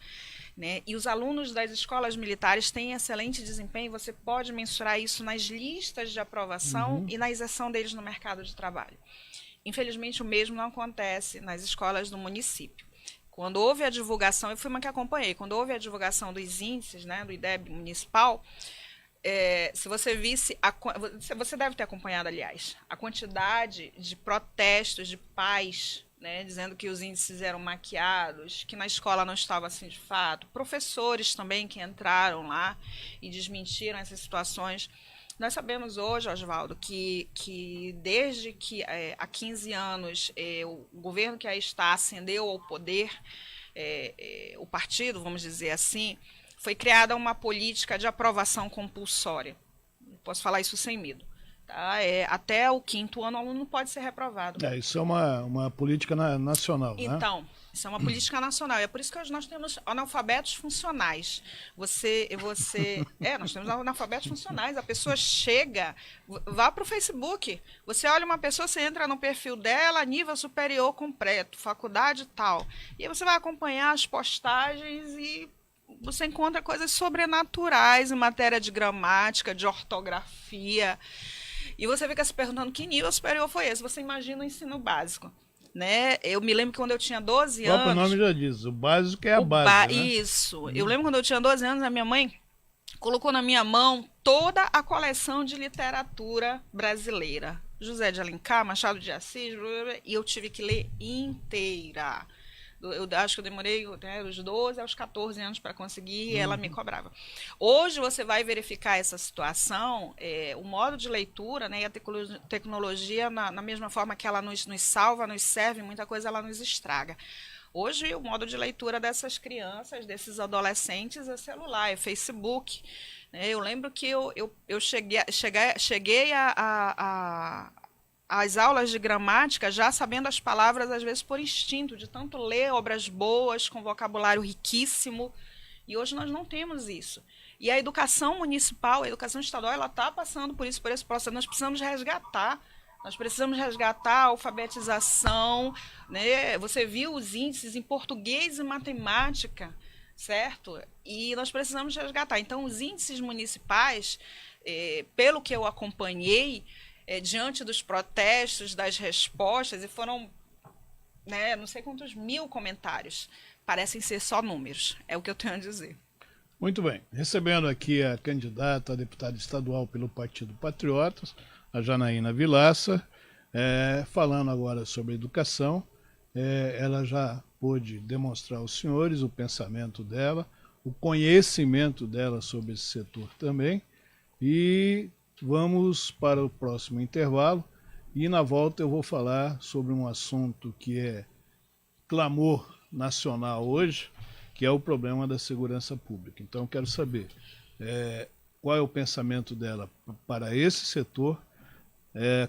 Né? E os alunos das escolas militares têm excelente desempenho, você pode mensurar isso nas listas de aprovação e na inserção deles no mercado de trabalho. Infelizmente, o mesmo não acontece nas escolas do município. Quando houve a divulgação, eu fui uma que acompanhei, quando houve a divulgação dos índices, né, do IDEB municipal, se você visse, você deve ter acompanhado, aliás, a quantidade de protestos de pais, né, dizendo que os índices eram maquiados, que na escola não estava assim de fato, professores também que entraram lá e desmentiram essas situações. Nós sabemos hoje, Oswaldo, que desde que há 15 anos o governo que aí está ascendeu ao poder, o partido, vamos dizer assim, foi criada uma política de aprovação compulsória. Posso falar isso sem medo. Tá? Até o 5º ano, o aluno não pode ser reprovado. Isso é uma política nacional, né? Então, isso é uma política nacional. É por isso que hoje nós temos analfabetos funcionais. Nós temos analfabetos funcionais. A pessoa chega, vá para o Facebook. Você olha uma pessoa, você entra no perfil dela, nível superior completo, faculdade e tal. E aí você vai acompanhar as postagens e você encontra coisas sobrenaturais em matéria de gramática, de ortografia. E você fica se perguntando que nível superior foi esse. Você imagina o ensino básico. Né? Eu me lembro que quando eu tinha 12 anos... O próprio nome já diz, o básico é a base, né? Isso. Eu lembro quando eu tinha 12 anos, a minha mãe colocou na minha mão toda a coleção de literatura brasileira. José de Alencar, Machado de Assis, e eu tive que ler inteira. Eu acho que eu demorei dos 12 aos 14 anos para conseguir e ela me cobrava. Hoje você vai verificar essa situação, o modo de leitura, né, e a tecnologia, na mesma forma que ela nos salva, nos serve, muita coisa ela nos estraga. Hoje o modo de leitura dessas crianças, desses adolescentes, é celular, é Facebook. Eu lembro que eu cheguei as aulas de gramática já sabendo as palavras, às vezes, por instinto, de tanto ler obras boas, com vocabulário riquíssimo, e hoje nós não temos isso. E a educação municipal, a educação estadual, ela está passando por esse processo. Nós precisamos resgatar a alfabetização, né? Você viu os índices em português e matemática, certo? E nós precisamos resgatar. Então, os índices municipais, pelo que eu acompanhei, diante dos protestos, das respostas, e foram, né, não sei quantos mil comentários, parecem ser só números, é o que eu tenho a dizer. Muito bem, recebendo aqui a candidata a deputada estadual pelo Partido Patriotas, a Janaína Vilaça, falando agora sobre educação. Ela já pôde demonstrar aos senhores o pensamento dela, o conhecimento dela sobre esse setor também, e vamos para o próximo intervalo e na volta eu vou falar sobre um assunto que é clamor nacional hoje, que é o problema da segurança pública. Então eu quero saber qual é o pensamento dela para esse setor,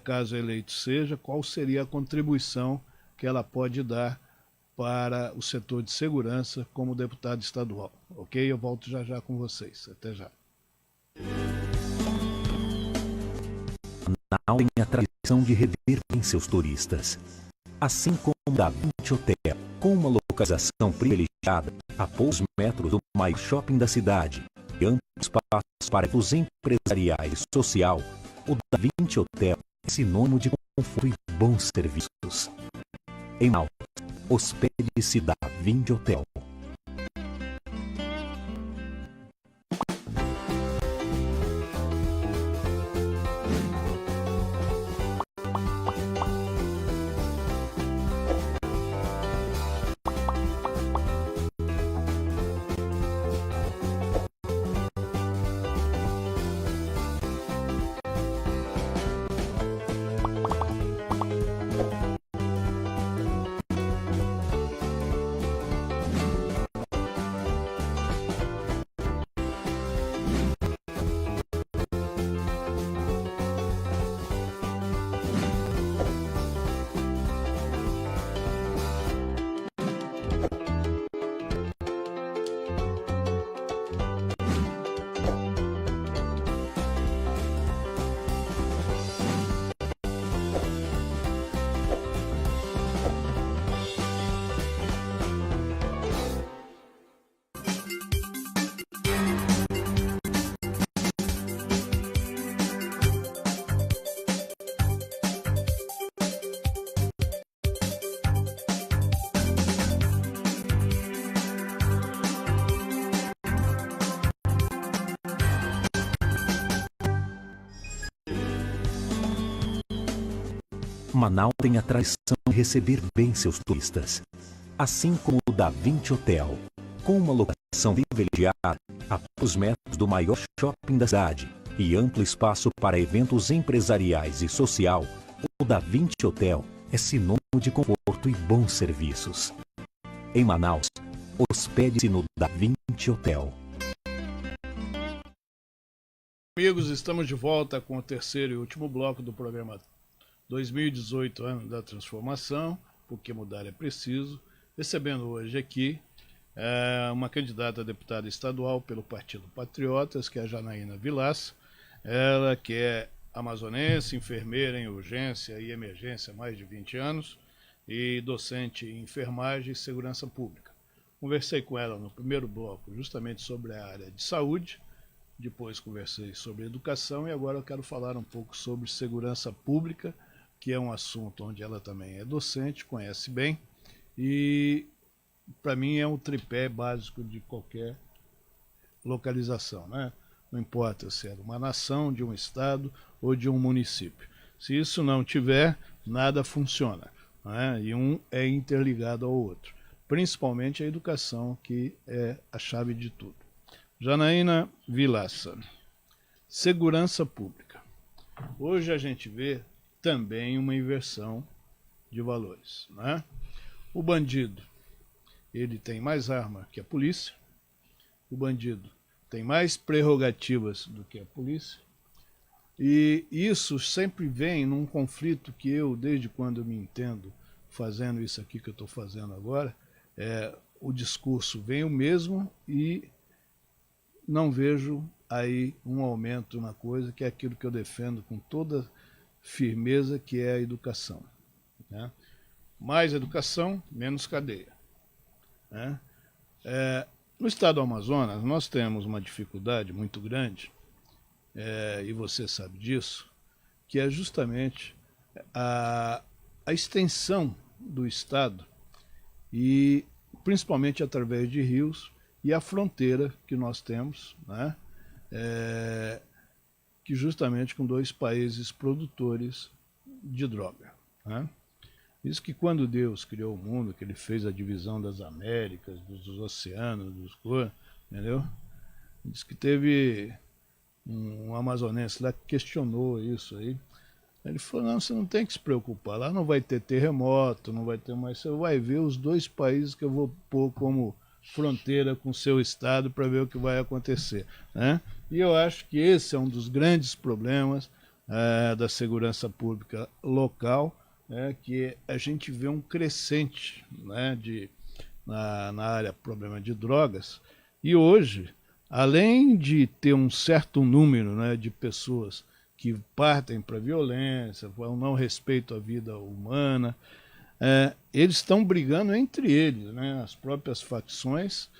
caso eleito seja, qual seria a contribuição que ela pode dar para o setor de segurança como deputada estadual. Ok? Eu volto já com vocês. Até já. Natal tem a tradição de rever bem seus turistas. Assim como da 20 Hotel, com uma localização privilegiada a poucos metros do maior shopping da cidade e amplos espaços para eventos empresariais e social, o da 20 Hotel é sinônimo de conforto e bons serviços. Em Manaus, hospede-se da 20 Hotel. Manaus tem a tradição de receber bem seus turistas, assim como o Da Vinci Hotel, com uma locação privilegiada a poucos metros do maior shopping da cidade e amplo espaço para eventos empresariais e social. O Da Vinci Hotel é sinônimo de conforto e bons serviços. Em Manaus, hospede-se no Da Vinci Hotel. Amigos, estamos de volta com o terceiro e último bloco do programa 2018, ano da transformação, porque mudar é preciso. Recebendo hoje aqui uma candidata a deputada estadual pelo Partido Patriotas, que é a Janaína Vilaça. Ela que é amazonense, enfermeira em urgência e emergência há mais de 20 anos e docente em enfermagem e segurança pública. Conversei com ela no primeiro bloco justamente sobre a área de saúde, depois conversei sobre educação e agora eu quero falar um pouco sobre segurança pública, que é um assunto onde ela também é docente, conhece bem, e para mim é um tripé básico de qualquer localização, né? Não importa se é de uma nação, de um estado ou de um município. Se isso não tiver, nada funciona, né? E um é interligado ao outro, principalmente a educação, que é a chave de tudo. Janaína Vilaça, segurança pública. Hoje a gente vê também uma inversão de valores, né? O bandido, ele tem mais arma que a polícia, o bandido tem mais prerrogativas do que a polícia, e isso sempre vem num conflito que eu, desde quando eu me entendo fazendo isso aqui que eu estou fazendo agora, o discurso vem o mesmo e não vejo aí um aumento na coisa, que é aquilo que eu defendo com toda firmeza, que é a educação, né? Mais educação, menos cadeia, né? No estado do Amazonas, nós temos uma dificuldade muito grande, e você sabe disso, que é justamente a extensão do estado, e principalmente através de rios, e a fronteira que nós temos, né? Que justamente com dois países produtores de droga, né? Isso que quando Deus criou o mundo, que ele fez a divisão das Américas, dos oceanos, dos coisas, entendeu? Diz que teve um amazonense lá que questionou isso aí. Ele falou, não, você não tem que se preocupar, lá não vai ter terremoto, não vai ter mais, você vai ver os dois países que eu vou pôr como fronteira com o seu estado para ver o que vai acontecer, né? E eu acho que esse é um dos grandes problemas da segurança pública local, que a gente vê um crescente, né, na área problema de drogas, e hoje, além de ter um certo número, né, de pessoas que partem para a violência, para o não respeito à vida humana, eles estão brigando entre eles, né, as próprias facções,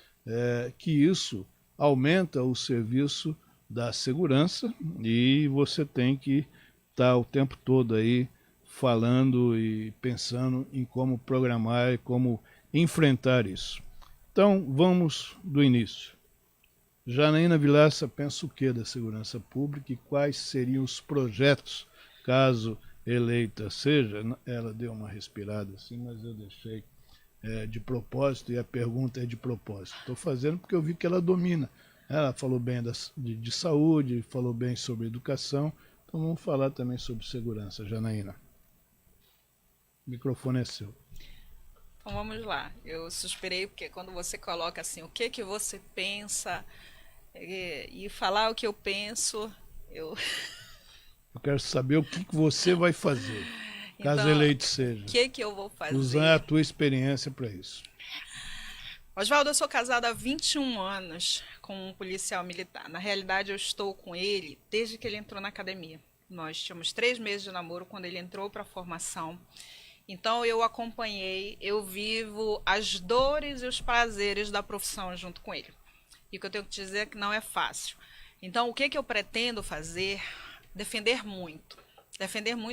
que isso aumenta o serviço da segurança, e você tem que estar o tempo todo aí falando e pensando em como programar e como enfrentar isso. Então, vamos do início. Janaína Vilaça pensa o que da segurança pública e quais seriam os projetos, caso eleita seja? Ela deu uma respirada assim, mas eu deixei de propósito, e a pergunta é de propósito. Estou fazendo porque eu vi que ela domina. Ela falou bem de saúde, falou bem sobre educação, então vamos falar também sobre segurança, Janaína. O microfone é seu. Então vamos lá. Eu suspirei porque quando você coloca assim, o que você pensa, e falar o que eu penso, eu quero saber o que você vai fazer, caso então, eleito seja. O que eu vou fazer? Usar a tua experiência para isso. Oswaldo, eu sou casada há 21 anos com um policial militar. Na realidade, eu estou com ele desde que ele entrou na academia. Nós tínhamos 3 meses de namoro quando ele entrou para a formação. Então, eu acompanhei, eu vivo as dores e os prazeres da profissão junto com ele. E o que eu tenho que te dizer é que não é fácil. Então, o que eu pretendo fazer? Defender muito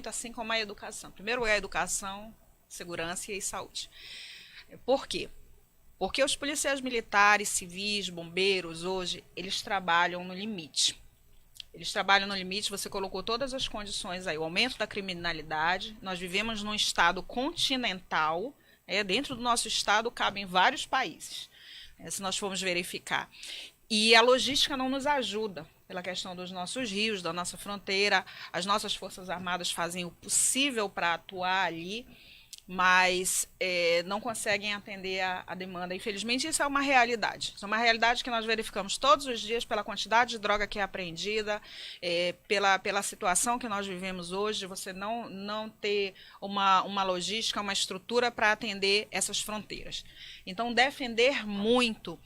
assim como a educação. Primeiro é a educação, segurança e saúde. Por quê? Porque os policiais militares, civis, bombeiros, hoje, eles trabalham no limite. Eles trabalham no limite, você colocou todas as condições aí, o aumento da criminalidade. Nós vivemos num estado continental, dentro do nosso estado cabem vários países, se nós formos verificar. E a logística não nos ajuda, pela questão dos nossos rios, da nossa fronteira. As nossas Forças Armadas fazem o possível para atuar ali, mas não conseguem atender a demanda. Infelizmente, isso é uma realidade. Isso é uma realidade que nós verificamos todos os dias pela quantidade de droga que é apreendida, pela situação que nós vivemos hoje, de você não ter uma logística, uma estrutura para atender essas fronteiras. Então, defender muito,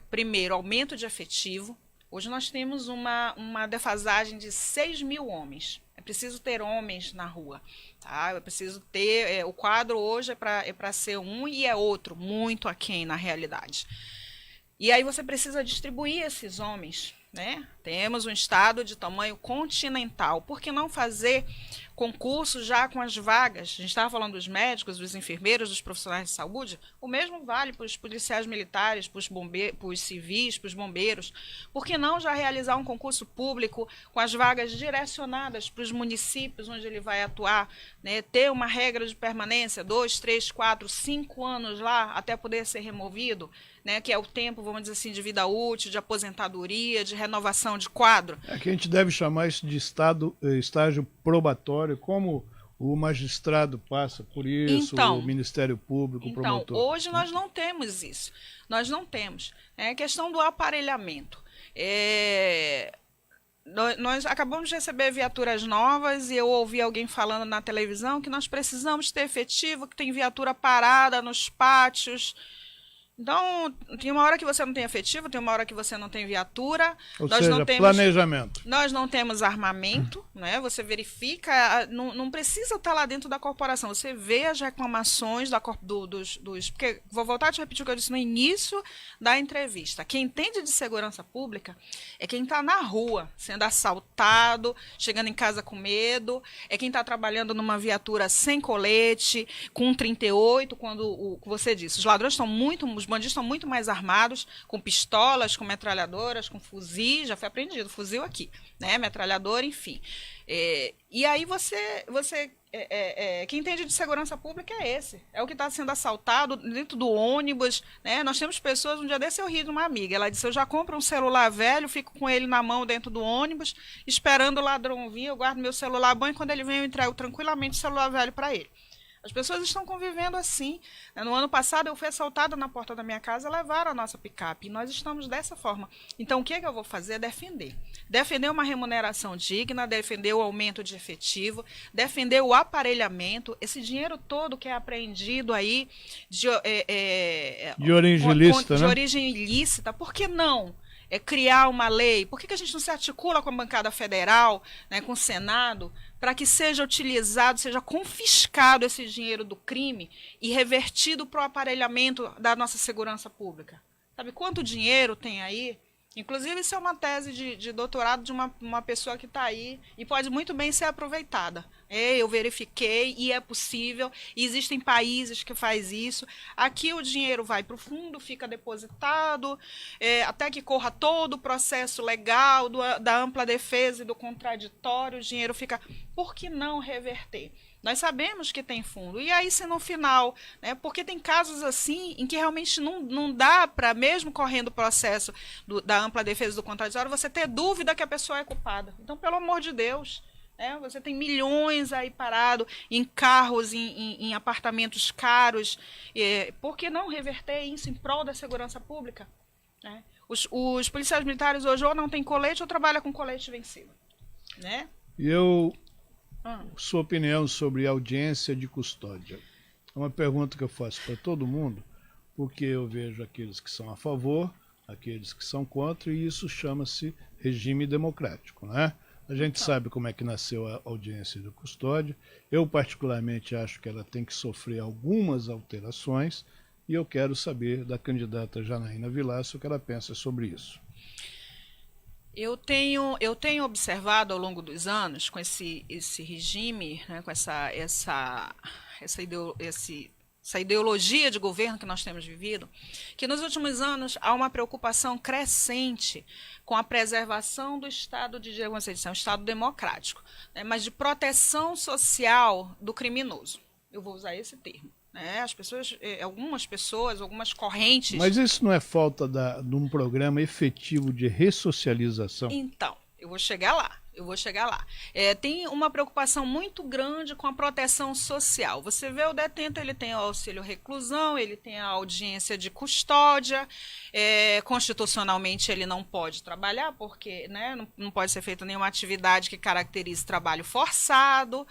primeiro, aumento de efetivo. Hoje nós temos uma defasagem de 6 mil homens. É preciso ter homens na rua. Tá? É preciso ter. O quadro hoje é para ser um e é outro, muito aquém na realidade. E aí você precisa distribuir esses homens. Né? Temos um estado de tamanho continental. Por que não fazer concurso já com as vagas? A gente estava falando dos médicos, dos enfermeiros, dos profissionais de saúde. O mesmo vale para os policiais militares, para os civis, para os bombeiros. Por que não já realizar um concurso público com as vagas direcionadas para os municípios onde ele vai atuar? Né? Ter uma regra de permanência, 2, 3, 4, 5 anos lá, até poder ser removido, né? Que é o tempo, vamos dizer assim, de vida útil, de aposentadoria, de renovação de quadro. É que a gente deve chamar isso de estágio probatório, como o magistrado passa por isso, então, o Ministério Público, o promotor. Então, hoje nós não temos isso. Nós não temos. É a questão do aparelhamento. Nós acabamos de receber viaturas novas e eu ouvi alguém falando na televisão que nós precisamos ter efetivo, que tem viatura parada nos pátios. Então, tem uma hora que você não tem efetivo, tem uma hora que você não tem viatura. Ou seja, planejamento. Nós não temos armamento, né? Você verifica, não precisa estar lá dentro da corporação. Você vê as reclamações dos... Porque, vou voltar a te repetir o que eu disse no início da entrevista. Quem entende de segurança pública é quem está na rua, sendo assaltado, chegando em casa com medo, é quem está trabalhando numa viatura sem colete, com 38, quando você disse, os ladrões estão os bandidos estão muito mais armados, com pistolas, com metralhadoras, com fuzis, já foi apreendido fuzil aqui, né? Metralhadora, enfim. E aí quem entende de segurança pública é esse. É o que está sendo assaltado dentro do ônibus, né? Nós temos pessoas, um dia desse eu ri de uma amiga, ela disse, eu já compro um celular velho, fico com ele na mão dentro do ônibus, esperando o ladrão vir, eu guardo meu celular bom e quando ele vem eu entrego tranquilamente o celular velho para ele. As pessoas estão convivendo assim. No ano passado eu fui assaltada na porta da minha casa, levaram a nossa picape. E nós estamos dessa forma. Então o que eu vou fazer é defender. Defender uma remuneração digna, defender o aumento de efetivo, defender o aparelhamento, esse dinheiro todo que é apreendido aí de origem ilícita, de origem ilícita, por que não? Criar uma lei, por que a gente não se articula com a bancada federal, né, com o Senado, para que seja utilizado, seja confiscado esse dinheiro do crime e revertido para o aparelhamento da nossa segurança pública? Sabe quanto dinheiro tem aí? Inclusive, isso é uma tese de doutorado de uma pessoa que está aí e pode muito bem ser aproveitada. Eu verifiquei e é possível. E existem países que fazem isso. Aqui o dinheiro vai para o fundo, fica depositado, até que corra todo o processo legal da ampla defesa e do contraditório, o dinheiro fica... Por que não reverter? Nós sabemos que tem fundo. E aí, se no final, né, porque tem casos assim em que realmente não dá para, mesmo correndo o processo da ampla defesa do contraditório, você ter dúvida que a pessoa é culpada. Então, pelo amor de Deus, né, você tem milhões aí parado em carros, em apartamentos caros. Por que não reverter isso em prol da segurança pública? Né? Os policiais militares hoje ou não têm colete ou trabalham com colete vencido. Né? Sua opinião sobre audiência de custódia. É uma pergunta que eu faço para todo mundo, porque eu vejo aqueles que são a favor, aqueles que são contra, e isso chama-se regime democrático, né? A gente sabe como é que nasceu a audiência de custódia. Eu, particularmente, acho que ela tem que sofrer algumas alterações, e eu quero saber da candidata Janaína Vilaça o que ela pensa sobre isso. Eu tenho observado ao longo dos anos, com esse regime, né, com esse essa ideologia de governo que nós temos vivido, que nos últimos anos há uma preocupação crescente com a preservação do Estado de Direito, um Estado democrático, né, mas de proteção social do criminoso. Eu vou usar esse termo. Né? Algumas pessoas, algumas correntes... Mas isso não é falta de um programa efetivo de ressocialização? Então, eu vou chegar lá. Tem uma preocupação muito grande com a proteção social. Você vê o detento, ele tem o auxílio reclusão, ele tem a audiência de custódia, constitucionalmente ele não pode trabalhar, porque, né, não pode ser feita nenhuma atividade que caracterize trabalho forçado.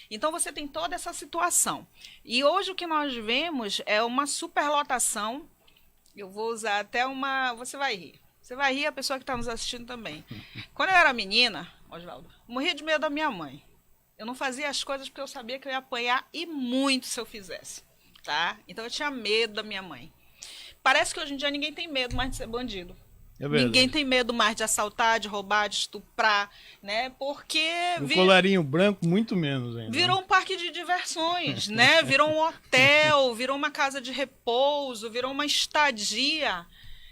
Então você tem toda essa situação. E hoje o que nós vemos é uma superlotação. Eu vou usar até uma... Você vai rir. Você vai rir, a pessoa que está nos assistindo também. Quando eu era menina, Oswaldo, morria de medo da minha mãe. Eu não fazia as coisas porque eu sabia que eu ia apanhar e muito se eu fizesse. Tá? Então eu tinha medo da minha mãe. Parece que hoje em dia ninguém tem medo mais de ser bandido. Ninguém tem medo mais de assaltar, de roubar, de estuprar, né? Porque... O colarinho branco, muito menos ainda. Virou um parque de diversões, né? Virou um hotel, virou uma casa de repouso, virou uma estadia.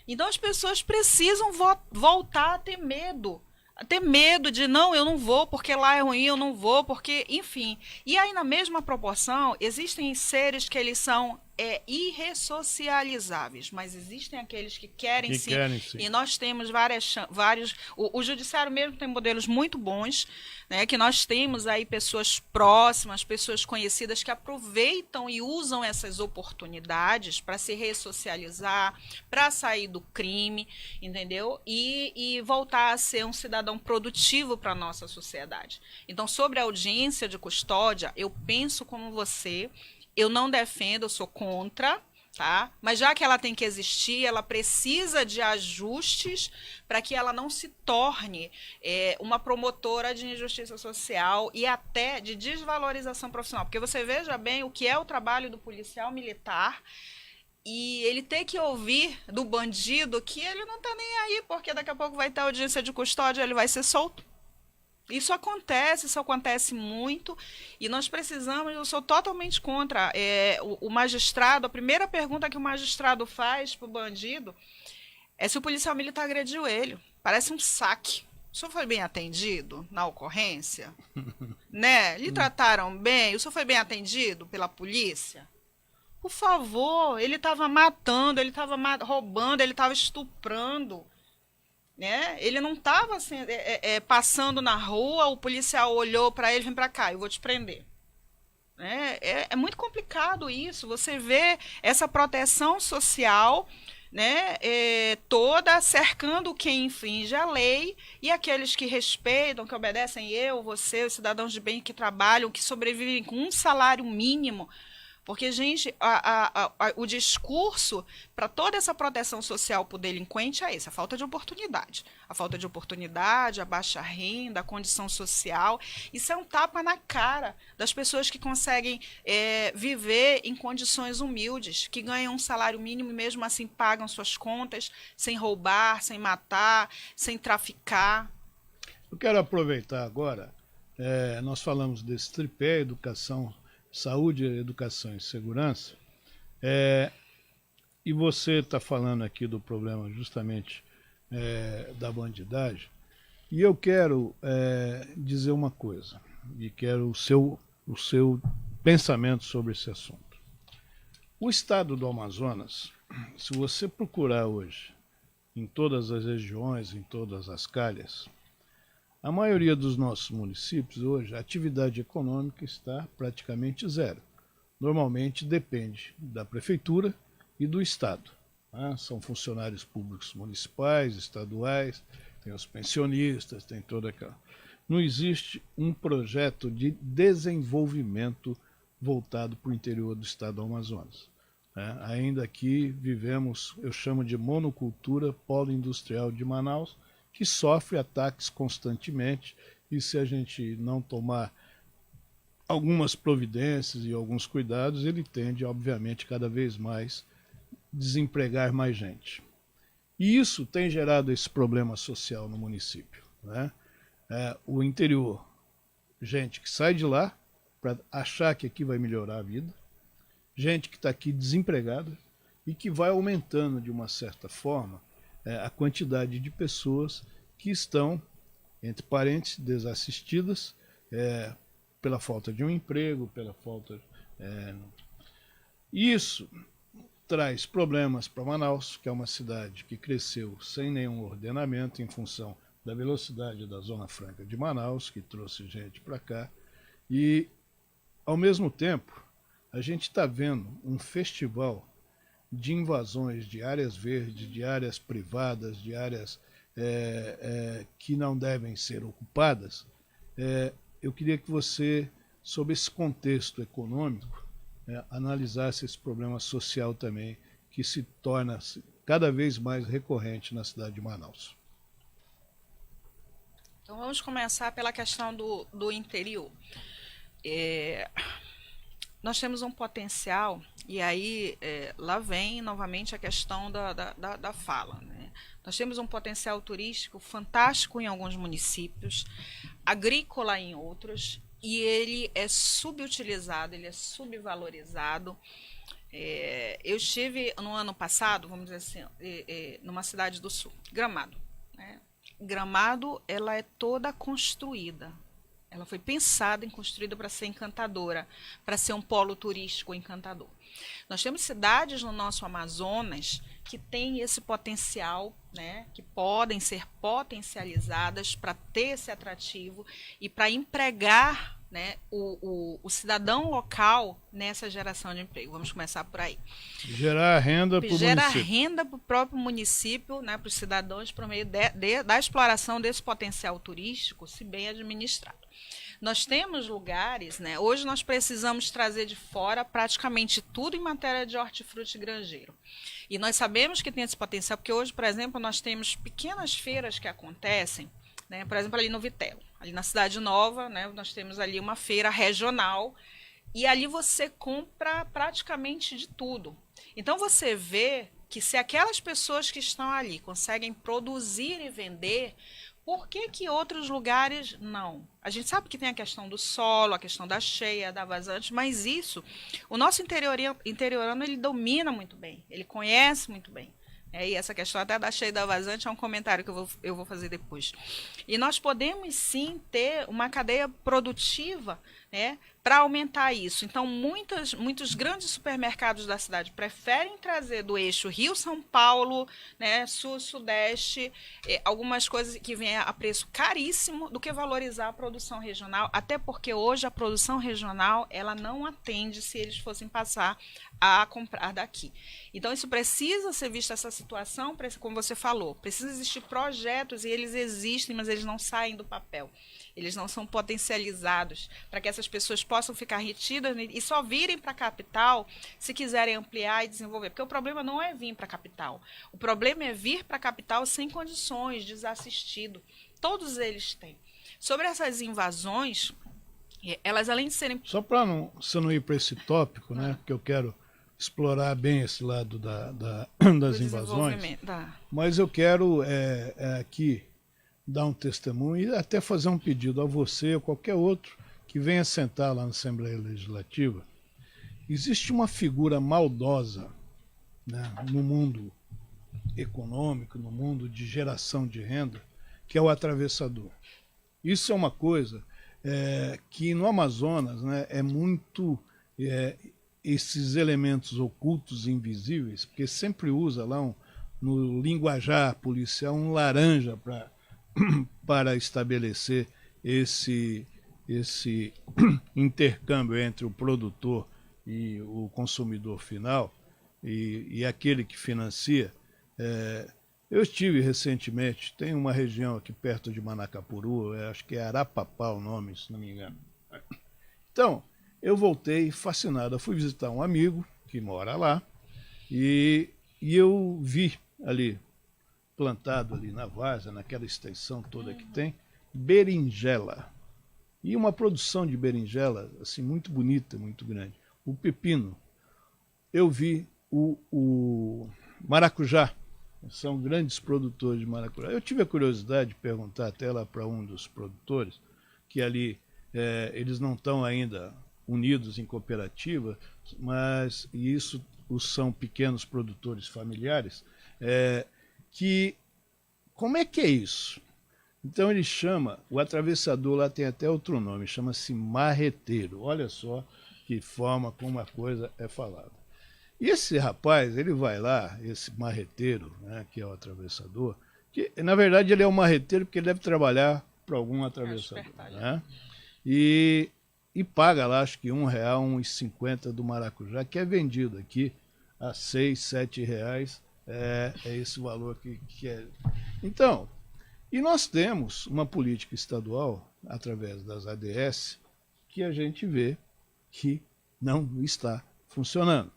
Então as pessoas precisam voltar a ter medo. A ter medo de, não, eu não vou, porque lá é ruim, eu não vou, porque... Enfim. E aí, na mesma proporção, existem seres que eles são... irressocializáveis, mas existem aqueles que querem sim. E nós temos vários... O judiciário mesmo tem modelos muito bons, né, que nós temos aí pessoas próximas, pessoas conhecidas que aproveitam e usam essas oportunidades para se ressocializar, para sair do crime, entendeu? E voltar a ser um cidadão produtivo para a nossa sociedade. Então, sobre a audiência de custódia, eu penso como você... Eu não defendo, eu sou contra, tá? Mas já que ela tem que existir, ela precisa de ajustes para que ela não se torne uma promotora de injustiça social e até de desvalorização profissional. Porque você veja bem o que é o trabalho do policial militar e ele ter que ouvir do bandido que ele não está nem aí, porque daqui a pouco vai ter audiência de custódia, ele vai ser solto. Isso acontece muito, e nós precisamos, eu sou totalmente contra. O magistrado, a primeira pergunta que o magistrado faz para o bandido é se o policial militar agrediu ele. Parece um saque. O senhor foi bem atendido na ocorrência? Né? Lhe trataram bem? O senhor foi bem atendido pela polícia? Por favor, ele estava matando, ele estava roubando, ele estava estuprando. Né? Ele não estava assim, passando na rua, o policial olhou para ele, vem para cá, eu vou te prender. Né? É muito complicado isso, você vê essa proteção social, né, toda cercando quem infringe a lei e aqueles que respeitam, que obedecem, eu, você, os cidadãos de bem que trabalham, que sobrevivem com um salário mínimo. Porque, gente, o discurso para toda essa proteção social para o delinquente é esse, a falta de oportunidade. A falta de oportunidade, a baixa renda, a condição social. Isso é um tapa na cara das pessoas que conseguem viver em condições humildes, que ganham um salário mínimo e mesmo assim pagam suas contas, sem roubar, sem matar, sem traficar. Eu quero aproveitar agora, nós falamos desse tripé, educação, saúde, educação e segurança, e você está falando aqui do problema justamente da bandidagem, e eu quero dizer uma coisa, e quero o seu pensamento sobre esse assunto. O estado do Amazonas, se você procurar hoje, em todas as regiões, em todas as calhas, a maioria dos nossos municípios hoje, a atividade econômica está praticamente zero. Normalmente depende da prefeitura e do estado. Né? São funcionários públicos municipais, estaduais, tem os pensionistas, tem toda aquela... Não existe um projeto de desenvolvimento voltado para o interior do estado do Amazonas. Né? Ainda aqui vivemos, eu chamo de monocultura polo industrial de Manaus, que sofre ataques constantemente, e se a gente não tomar algumas providências e alguns cuidados, ele tende, obviamente, cada vez mais desempregar mais gente. E isso tem gerado esse problema social no município. Né? O interior, gente que sai de lá para achar que aqui vai melhorar a vida, gente que está aqui desempregada e que vai aumentando, de uma certa forma, a quantidade de pessoas que estão, entre parênteses, desassistidas, pela falta de um emprego, pela falta... Isso traz problemas para Manaus, que é uma cidade que cresceu sem nenhum ordenamento em função da velocidade da Zona Franca de Manaus, que trouxe gente para cá. E, ao mesmo tempo, a gente está vendo um festival de invasões de áreas verdes, de áreas privadas, de áreas que não devem ser ocupadas. Eu queria que você, sob esse contexto econômico, analisasse esse problema social também, que se torna cada vez mais recorrente na cidade de Manaus. Então vamos começar pela questão do interior. Nós temos um potencial, e aí lá vem novamente a questão da fala, né? Nós temos um potencial turístico fantástico em alguns municípios, agrícola em outros, e ele é subutilizado, ele é subvalorizado. Eu estive no ano passado, vamos dizer assim, numa cidade do sul, Gramado, né? Gramado, ela é toda construída. Ela foi pensada e construída para ser encantadora, para ser um polo turístico encantador. Nós temos cidades no nosso Amazonas que têm esse potencial, né, que podem ser potencializadas para ter esse atrativo e para empregar, né, o cidadão local nessa geração de emprego. Vamos começar por aí. Gerar renda para o município. Gerar renda para o próprio município, né, para os cidadãos, por meio da exploração desse potencial turístico, se bem administrado. Nós temos lugares, né, hoje nós precisamos trazer de fora praticamente tudo em matéria de hortifruti granjeiro. E nós sabemos que tem esse potencial, porque hoje, por exemplo, nós temos pequenas feiras que acontecem, né, por exemplo, ali no Vitelo, ali na Cidade Nova, né, nós temos ali uma feira regional, e ali você compra praticamente de tudo. Então você vê que se aquelas pessoas que estão ali conseguem produzir e vender, por que outros lugares não? A gente sabe que tem a questão do solo, a questão da cheia, da vazante, mas isso, o nosso interiorano, ele domina muito bem, ele conhece muito bem. E essa questão até da cheia e da vazante é um comentário que eu vou fazer depois. E nós podemos sim ter uma cadeia produtiva, né, para aumentar isso. Então, muitos grandes supermercados da cidade preferem trazer do eixo Rio-São Paulo, né, Sul-Sudeste, algumas coisas que vêm a preço caríssimo do que valorizar a produção regional, até porque hoje a produção regional ela não atende se eles fossem passar a comprar daqui. Então, isso precisa ser visto, essa situação, como você falou, precisa existir projetos, e eles existem, mas eles não saem do papel. Eles não são potencializados para que essas pessoas possam ficar retidas e só virem para a capital se quiserem ampliar e desenvolver. Porque o problema não é vir para a capital. O problema é vir para a capital sem condições, desassistido. Todos eles têm. Sobre essas invasões, elas além de serem... Só para você não ir para esse tópico, né, porque eu quero explorar bem esse lado das invasões, mas eu quero aqui dar um testemunho e até fazer um pedido a você ou qualquer outro que venha sentar lá na Assembleia Legislativa. Existe uma figura maldosa, né, no mundo econômico, no mundo de geração de renda, que é o atravessador. Isso é uma coisa que no Amazonas, né, é muito esses elementos ocultos e invisíveis, porque sempre usa lá no linguajar policial um laranja para estabelecer esse intercâmbio entre o produtor e o consumidor final e aquele que financia. Eu estive recentemente, tem uma região aqui perto de Manacapuru, acho que é Arapapá o nome, se não me engano. Então, eu voltei fascinado, eu fui visitar um amigo que mora lá e eu vi ali, plantado ali na várzea, naquela extensão toda que tem, berinjela. E uma produção de berinjela assim, muito bonita, muito grande. O pepino. Eu vi o maracujá. São grandes produtores de maracujá. Eu tive a curiosidade de perguntar até lá para um dos produtores, que ali eles não estão ainda unidos em cooperativa, mas isso são pequenos produtores familiares, que como é que é isso? Então ele chama, o atravessador lá tem até outro nome, chama-se marreteiro. Olha só que forma como a coisa é falada. E esse rapaz, ele vai lá, esse marreteiro, né, que é o atravessador, que na verdade ele é um marreteiro porque ele deve trabalhar para algum atravessador, né? E paga lá, acho que R$1, R$1,50 do maracujá, que é vendido aqui a R$6, R$7, é esse valor que é. Então, e nós temos uma política estadual, através das ADS, que a gente vê que não está funcionando.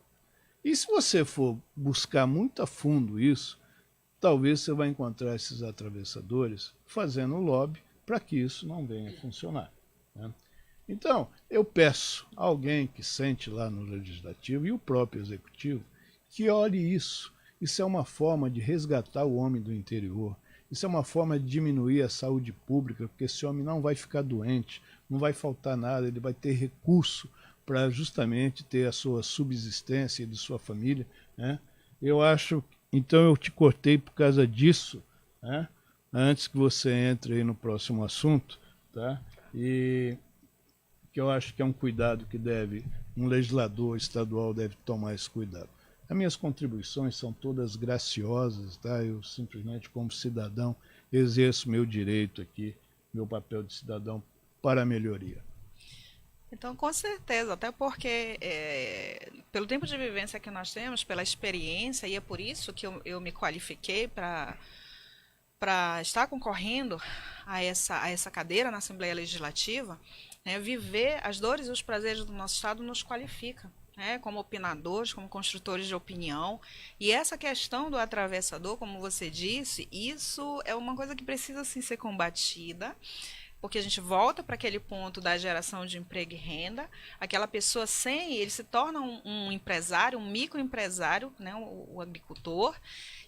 E se você for buscar muito a fundo isso, talvez você vai encontrar esses atravessadores fazendo lobby para que isso não venha a funcionar, né? Então, eu peço a alguém que sente lá no Legislativo e o próprio Executivo que olhe isso. Isso é uma forma de resgatar o homem do interior. Isso é uma forma de diminuir a saúde pública, porque esse homem não vai ficar doente, não vai faltar nada, ele vai ter recurso para justamente ter a sua subsistência e de sua família, né? Eu acho, então eu te cortei por causa disso, né? Antes que você entre aí no próximo assunto, tá? E que eu acho que é um cuidado que um legislador estadual deve tomar esse cuidado. As minhas contribuições são todas graciosas, tá? Eu simplesmente, como cidadão, exerço meu direito aqui, meu papel de cidadão para a melhoria. Então, com certeza, até porque pelo tempo de vivência que nós temos, pela experiência, e é por isso que eu me qualifiquei para estar concorrendo a essa cadeira na Assembleia Legislativa, né, viver as dores e os prazeres do nosso Estado nos qualifica, né, como opinadores, como construtores de opinião. E essa questão do atravessador, como você disse, isso é uma coisa que precisa sim ser combatida, porque a gente volta para aquele ponto da geração de emprego e renda. Aquela pessoa ele se torna um empresário, um microempresário, né, o agricultor,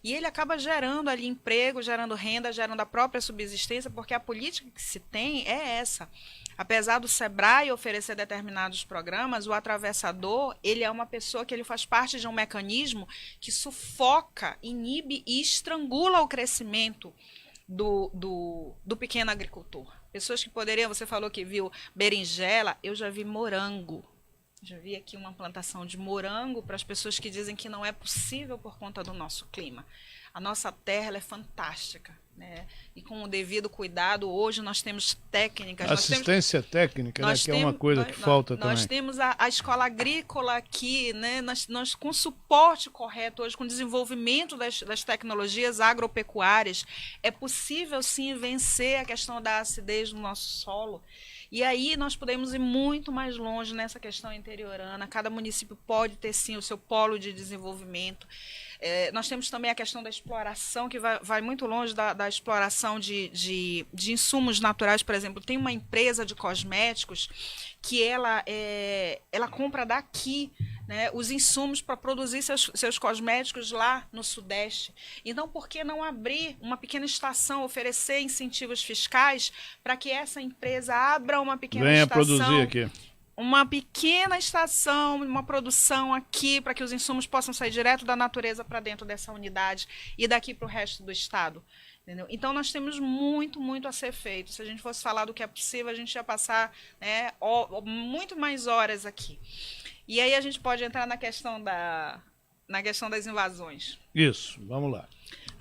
e ele acaba gerando ali emprego, gerando renda, gerando a própria subsistência, porque a política que se tem é essa. Apesar do Sebrae oferecer determinados programas, o atravessador, ele é uma pessoa que ele faz parte de um mecanismo que sufoca, inibe e estrangula o crescimento do pequeno agricultor. Pessoas que poderiam, você falou que viu berinjela, eu já vi morango. Já vi aqui uma plantação de morango para as pessoas que dizem que não é possível por conta do nosso clima. A nossa terra ela é fantástica, né? E com o devido cuidado, hoje nós temos técnicas. Assistência técnica, né? Que é uma coisa que falta também. Nós temos a escola agrícola aqui, né? Nós com suporte correto hoje, com desenvolvimento das tecnologias agropecuárias, é possível sim vencer a questão da acidez do nosso solo. E aí nós podemos ir muito mais longe nessa questão interiorana. Cada município pode ter sim o seu polo de desenvolvimento. Nós temos também a questão da exploração, que vai muito longe da exploração de insumos naturais. Por exemplo, tem uma empresa de cosméticos que ela compra daqui, né, os insumos para produzir seus cosméticos lá no Sudeste. Então, por que não abrir uma pequena estação, oferecer incentivos fiscais para que essa empresa abra uma pequena estação? Venha produzir aqui. Uma pequena estação, uma produção aqui, para que os insumos possam sair direto da natureza para dentro dessa unidade e daqui para o resto do estado. Entendeu? Então, nós temos muito, muito a ser feito. Se a gente fosse falar do que é possível, a gente ia passar, né, muito mais horas aqui. E aí a gente pode entrar na questão das invasões. Isso, vamos lá.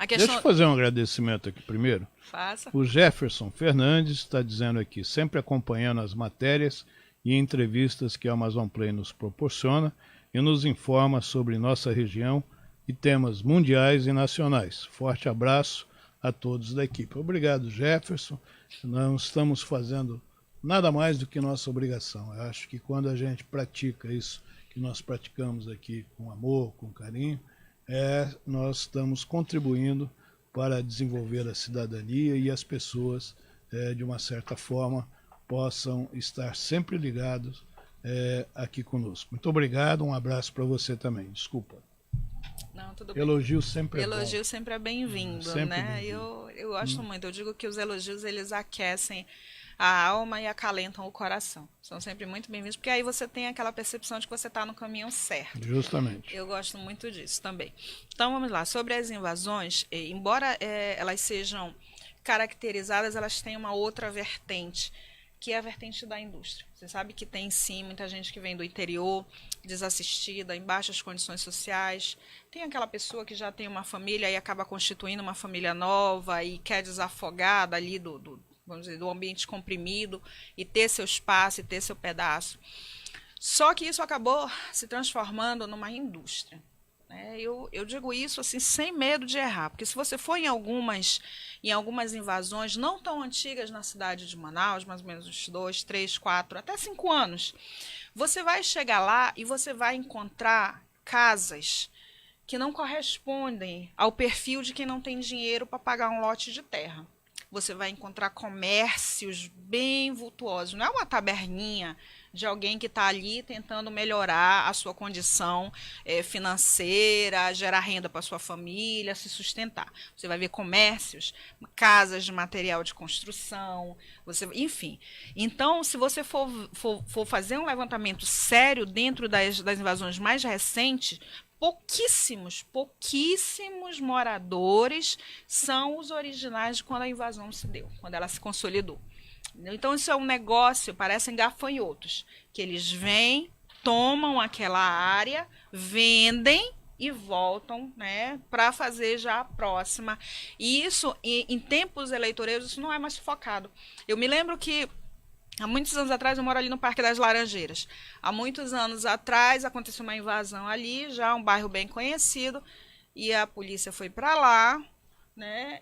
Deixa eu fazer um agradecimento aqui primeiro. Faça. O Jefferson Fernandes está dizendo aqui, sempre acompanhando as matérias e entrevistas que a Amazon Play nos proporciona e nos informa sobre nossa região e temas mundiais e nacionais. Forte abraço a todos da equipe. Obrigado, Jefferson. Não estamos fazendo nada mais do que nossa obrigação. Eu acho que quando a gente pratica isso que nós praticamos aqui com amor, com carinho, nós estamos contribuindo para desenvolver a cidadania e as pessoas, de uma certa forma, possam estar sempre ligados aqui conosco. Muito obrigado, um abraço para você também. Desculpa. Não, tudo bem. Elogio sempre é bom. Elogio sempre é bem-vindo, né? Eu gosto muito. Eu digo que os elogios eles aquecem a alma e acalentam o coração. São sempre muito bem-vindos, porque aí você tem aquela percepção de que você está no caminho certo. Justamente. Eu gosto muito disso também. Então, vamos lá. Sobre as invasões, embora elas sejam caracterizadas, elas têm uma outra vertente, que é a vertente da indústria. Você sabe que tem, sim, muita gente que vem do interior, desassistida, em baixas condições sociais. Tem aquela pessoa que já tem uma família e acaba constituindo uma família nova e quer desafogar dali vamos dizer, do ambiente comprimido e ter seu espaço e ter seu pedaço. Só que isso acabou se transformando numa indústria. Eu digo isso assim sem medo de errar, porque se você for em algumas invasões não tão antigas na cidade de Manaus, mais ou menos uns 2, 3, 4, até 5 anos, você vai chegar lá e você vai encontrar casas que não correspondem ao perfil de quem não tem dinheiro para pagar um lote de terra. Você vai encontrar comércios bem vultuosos, não é uma taberninha de alguém que está ali tentando melhorar a sua condição financeira, gerar renda para sua família, se sustentar. Você vai ver comércios, casas de material de construção, enfim. Então, se você for fazer um levantamento sério dentro das invasões mais recentes, pouquíssimos moradores são os originais de quando a invasão se deu, quando ela se consolidou. Então, isso é um negócio, parecem gafanhotos, que eles vêm, tomam aquela área, vendem e voltam, né, para fazer já a próxima. E isso, em tempos eleitoreiros, isso não é mais focado. Eu me lembro que há muitos anos atrás, eu moro ali no Parque das Laranjeiras. Há muitos anos atrás aconteceu uma invasão ali, já um bairro bem conhecido, e a polícia foi para lá, né?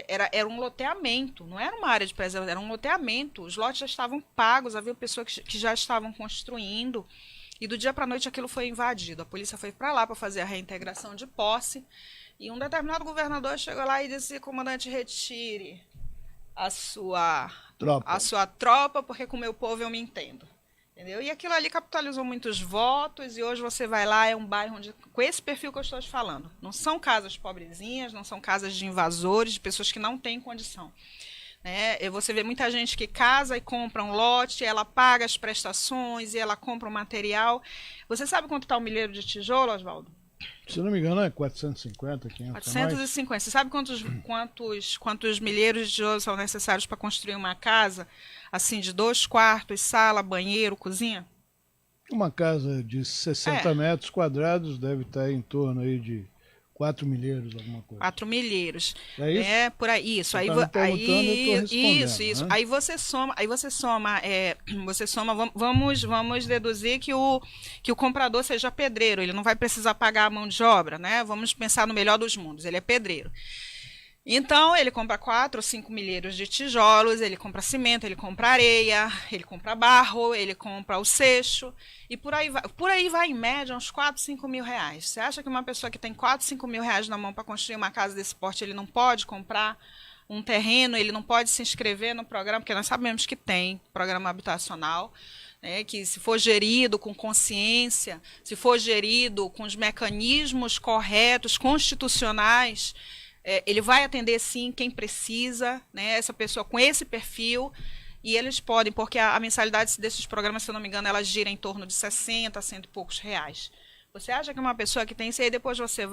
Era um loteamento, não era uma área de preservação, era um loteamento. Os lotes já estavam pagos, havia pessoas que já estavam construindo, e do dia para a noite aquilo foi invadido. A polícia foi para lá para fazer a reintegração de posse, e um determinado governador chegou lá e disse: comandante, retire a sua tropa, porque com o meu povo eu me entendo. Entendeu? E aquilo ali capitalizou muitos votos, e hoje você vai lá, é um bairro onde, com esse perfil que eu estou te falando, não são casas pobrezinhas, não são casas de invasores, de pessoas que não têm condição. Você vê muita gente que casa e compra um lote, ela paga as prestações e ela compra o material. Você sabe quanto está o milheiro de tijolo, Oswaldo? Se não me engano, é 450, 500. 450. Você sabe quantos milheiros de tijolo são necessários para construir uma casa, assim, de 2 quartos, sala, banheiro, cozinha? Uma casa de 60 metros quadrados deve estar em torno aí de 4 milheiros, alguma coisa. 4 milheiros. É isso? Por aí. Isso. Isso. Né? Aí você soma, vamos deduzir que o comprador seja pedreiro, ele não vai precisar pagar a mão de obra, né? Vamos pensar no melhor dos mundos, ele é pedreiro. Então, ele compra 4 ou 5 milheiros de tijolos, ele compra cimento, ele compra areia, ele compra barro, ele compra o seixo, e por aí vai em média uns 4, 5 mil reais. Você acha que uma pessoa que tem 4, 5 mil reais na mão para construir uma casa desse porte, ele não pode comprar um terreno, ele não pode se inscrever no programa, porque nós sabemos que tem programa habitacional, né, que se for gerido com consciência, se for gerido com os mecanismos corretos, constitucionais, ele vai atender, sim, quem precisa, né, essa pessoa com esse perfil, e eles podem, porque a mensalidade desses programas, se eu não me engano, ela gira em torno de 60, 100 e poucos reais. Você acha que uma pessoa que tem isso aí, depois você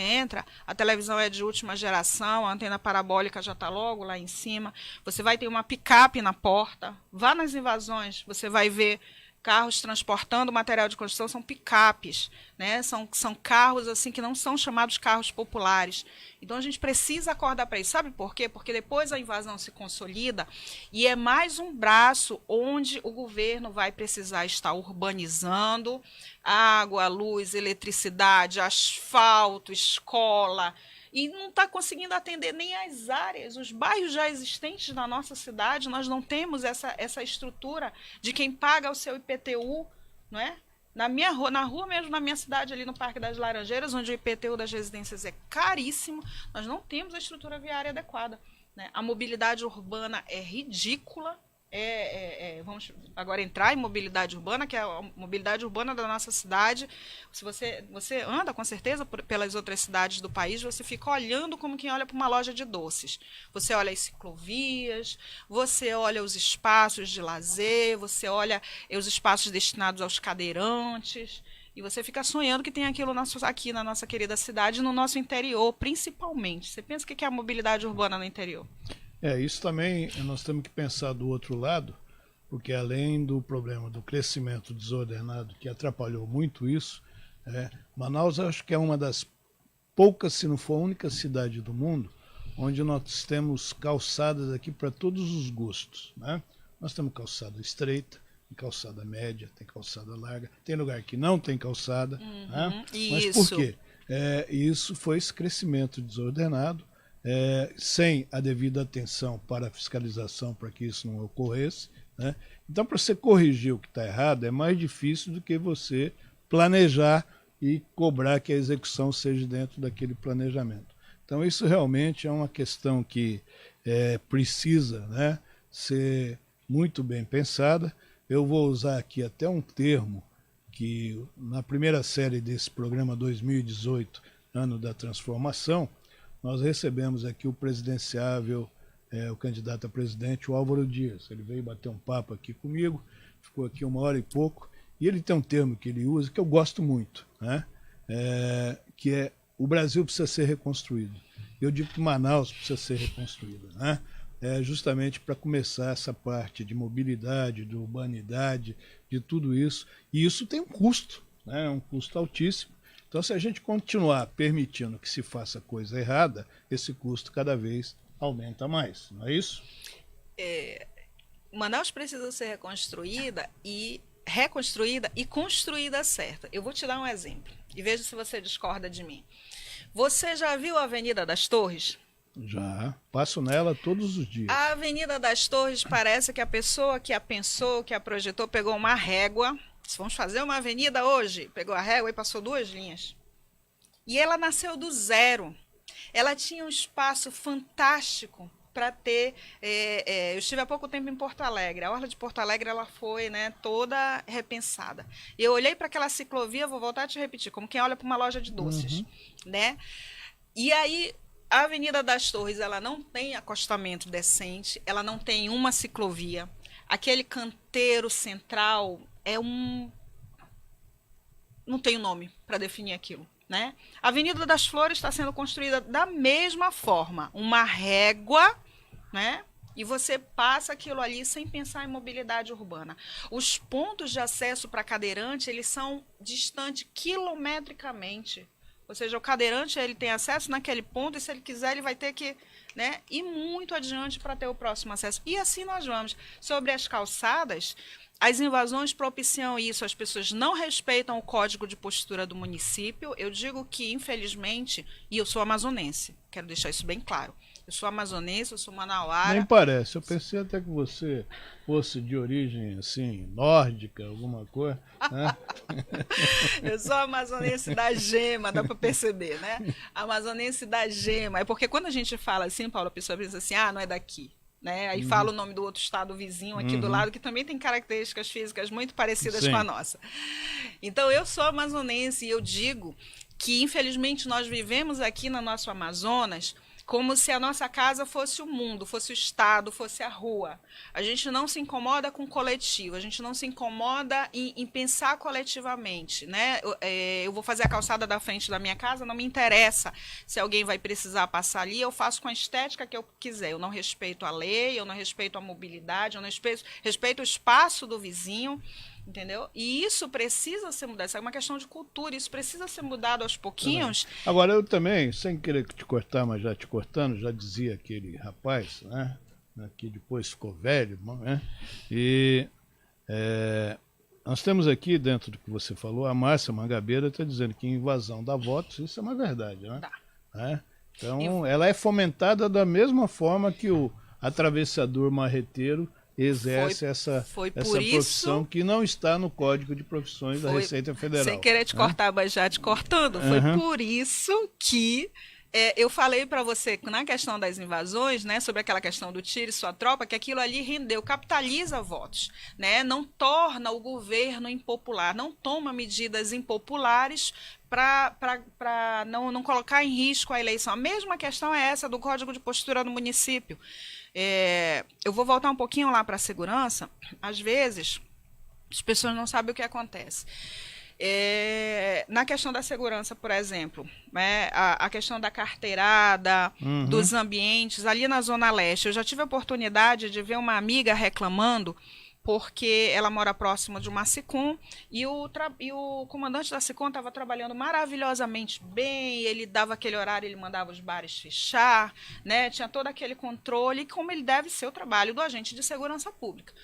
entra, a televisão é de última geração, a antena parabólica já está logo lá em cima, você vai ter uma picape na porta, vá nas invasões, você vai ver carros transportando material de construção, são picapes, né? São carros assim que não são chamados carros populares. Então a gente precisa acordar para isso. Sabe por quê? Porque depois a invasão se consolida e é mais um braço onde o governo vai precisar estar urbanizando água, luz, eletricidade, asfalto, escola, e não está conseguindo atender nem as áreas, os bairros já existentes na nossa cidade. Nós não temos essa estrutura de quem paga o seu IPTU, não é? Na rua mesmo, na minha cidade, ali no Parque das Laranjeiras, onde o IPTU das residências é caríssimo, nós não temos a estrutura viária adequada, né? A mobilidade urbana é ridícula, vamos agora entrar em mobilidade urbana, que é a mobilidade urbana da nossa cidade. Se você anda, com certeza, pelas outras cidades do país, você fica olhando como quem olha para uma loja de doces. Você olha as ciclovias, você olha os espaços de lazer, você olha os espaços destinados aos cadeirantes, e você fica sonhando que tem aquilo aqui na nossa querida cidade, no nosso interior, principalmente. Você pensa o que é a mobilidade urbana no interior? Isso também nós temos que pensar do outro lado, porque além do problema do crescimento desordenado, que atrapalhou muito isso, Manaus acho que é uma das poucas, se não for a única cidade do mundo, onde nós temos calçadas aqui para todos os gostos, né? Nós temos calçada estreita, tem calçada média, tem calçada larga, tem lugar que não tem calçada, né? Mas por quê? Isso foi esse crescimento desordenado, sem a devida atenção para a fiscalização, para que isso não ocorresse, né? Então, para você corrigir o que está errado, é mais difícil do que você planejar e cobrar que a execução seja dentro daquele planejamento. Então, isso realmente é uma questão que precisa, né, ser muito bem pensada. Eu vou usar aqui até um termo que, na primeira série desse programa 2018, Ano da Transformação, nós recebemos aqui o presidenciável, o candidato a presidente, o Álvaro Dias. Ele veio bater um papo aqui comigo, ficou aqui 1h e pouco, e ele tem um termo que ele usa que eu gosto muito, né? Que é: o Brasil precisa ser reconstruído. Eu digo que Manaus precisa ser reconstruída, né? Justamente para começar essa parte de mobilidade, de urbanidade, de tudo isso. E isso tem um custo, né? Um custo altíssimo. Então, se a gente continuar permitindo que se faça coisa errada, esse custo cada vez aumenta mais, não é isso? Manaus precisa ser reconstruída e construída certa. Eu vou te dar um exemplo e veja se você discorda de mim. Você já viu a Avenida das Torres? Já, passo nela todos os dias. A Avenida das Torres parece que a pessoa que a pensou, que a projetou, pegou uma régua. Vamos fazer uma avenida hoje. Pegou a régua e passou 2 linhas. E ela nasceu do zero. Ela tinha um espaço fantástico para ter... eu estive há pouco tempo em Porto Alegre. A orla de Porto Alegre ela foi, né, toda repensada. Eu olhei para aquela ciclovia, vou voltar a te repetir, como quem olha para uma loja de doces. Né? E aí, a Avenida das Torres ela não tem acostamento decente, ela não tem uma ciclovia. Aquele canteiro central... não tem nome para definir aquilo, né? A Avenida das Flores está sendo construída da mesma forma, uma régua, né? E você passa aquilo ali sem pensar em mobilidade urbana. Os pontos de acesso para cadeirante, eles são distantes quilometricamente. Ou seja, o cadeirante ele tem acesso naquele ponto e se ele quiser ele vai ter que, né, ir muito adiante para ter o próximo acesso. E assim nós vamos. Sobre as calçadas, as invasões propiciam isso, as pessoas não respeitam o código de postura do município. Eu digo que, infelizmente, e eu sou amazonense, quero deixar isso bem claro. Eu sou amazonense, eu sou manauara. Nem parece, eu pensei até que você fosse de origem, assim, nórdica, alguma coisa, né? Eu sou amazonense da gema, dá para perceber, né? Amazonense da gema. É porque quando a gente fala assim, Paulo, a pessoa pensa assim, não é daqui. Né? Aí fala o nome do outro estado vizinho aqui do lado, que também tem características físicas muito parecidas com a nossa. Então, eu sou amazonense e eu digo que, infelizmente, nós vivemos aqui no nosso Amazonas como se a nossa casa fosse o mundo, fosse o estado, fosse a rua. A gente não se incomoda com o coletivo, a gente não se incomoda em pensar coletivamente, né? Eu vou fazer a calçada da frente da minha casa, não me interessa se alguém vai precisar passar ali, eu faço com a estética que eu quiser. Eu não respeito a lei, eu não respeito a mobilidade, eu não respeito o espaço do vizinho. Entendeu? E isso precisa ser mudado, isso é uma questão de cultura, isso precisa ser mudado aos pouquinhos. Agora, eu também, sem querer te cortar, mas já te cortando, já dizia aquele rapaz, né, que depois ficou velho, né, e nós temos aqui, dentro do que você falou, a Márcia Mangabeira está dizendo que invasão dá votos, isso é uma verdade, né? Né? Então, ela é fomentada da mesma forma que o atravessador marreteiro exerce essa profissão que não está no Código de Profissões da Receita Federal. Sem querer te cortar, mas já te cortando, foi por isso que Eu falei para você, na questão das invasões, né, sobre aquela questão do tire sua tropa, que aquilo ali rendeu, capitaliza votos, né, não torna o governo impopular, não toma medidas impopulares para não colocar em risco a eleição. A mesma questão é essa do Código de Postura do município. Eu vou voltar um pouquinho lá para a segurança. Às vezes, as pessoas não sabem o que acontece. Na questão da segurança, por exemplo, né, a questão da carteirada, dos ambientes, ali na Zona Leste, eu já tive a oportunidade de ver uma amiga reclamando porque ela mora próximo de uma SICOM e o comandante da SICOM estava trabalhando maravilhosamente bem, ele dava aquele horário, ele mandava os bares fechar, né, tinha todo aquele controle, como ele deve ser o trabalho do agente de segurança pública.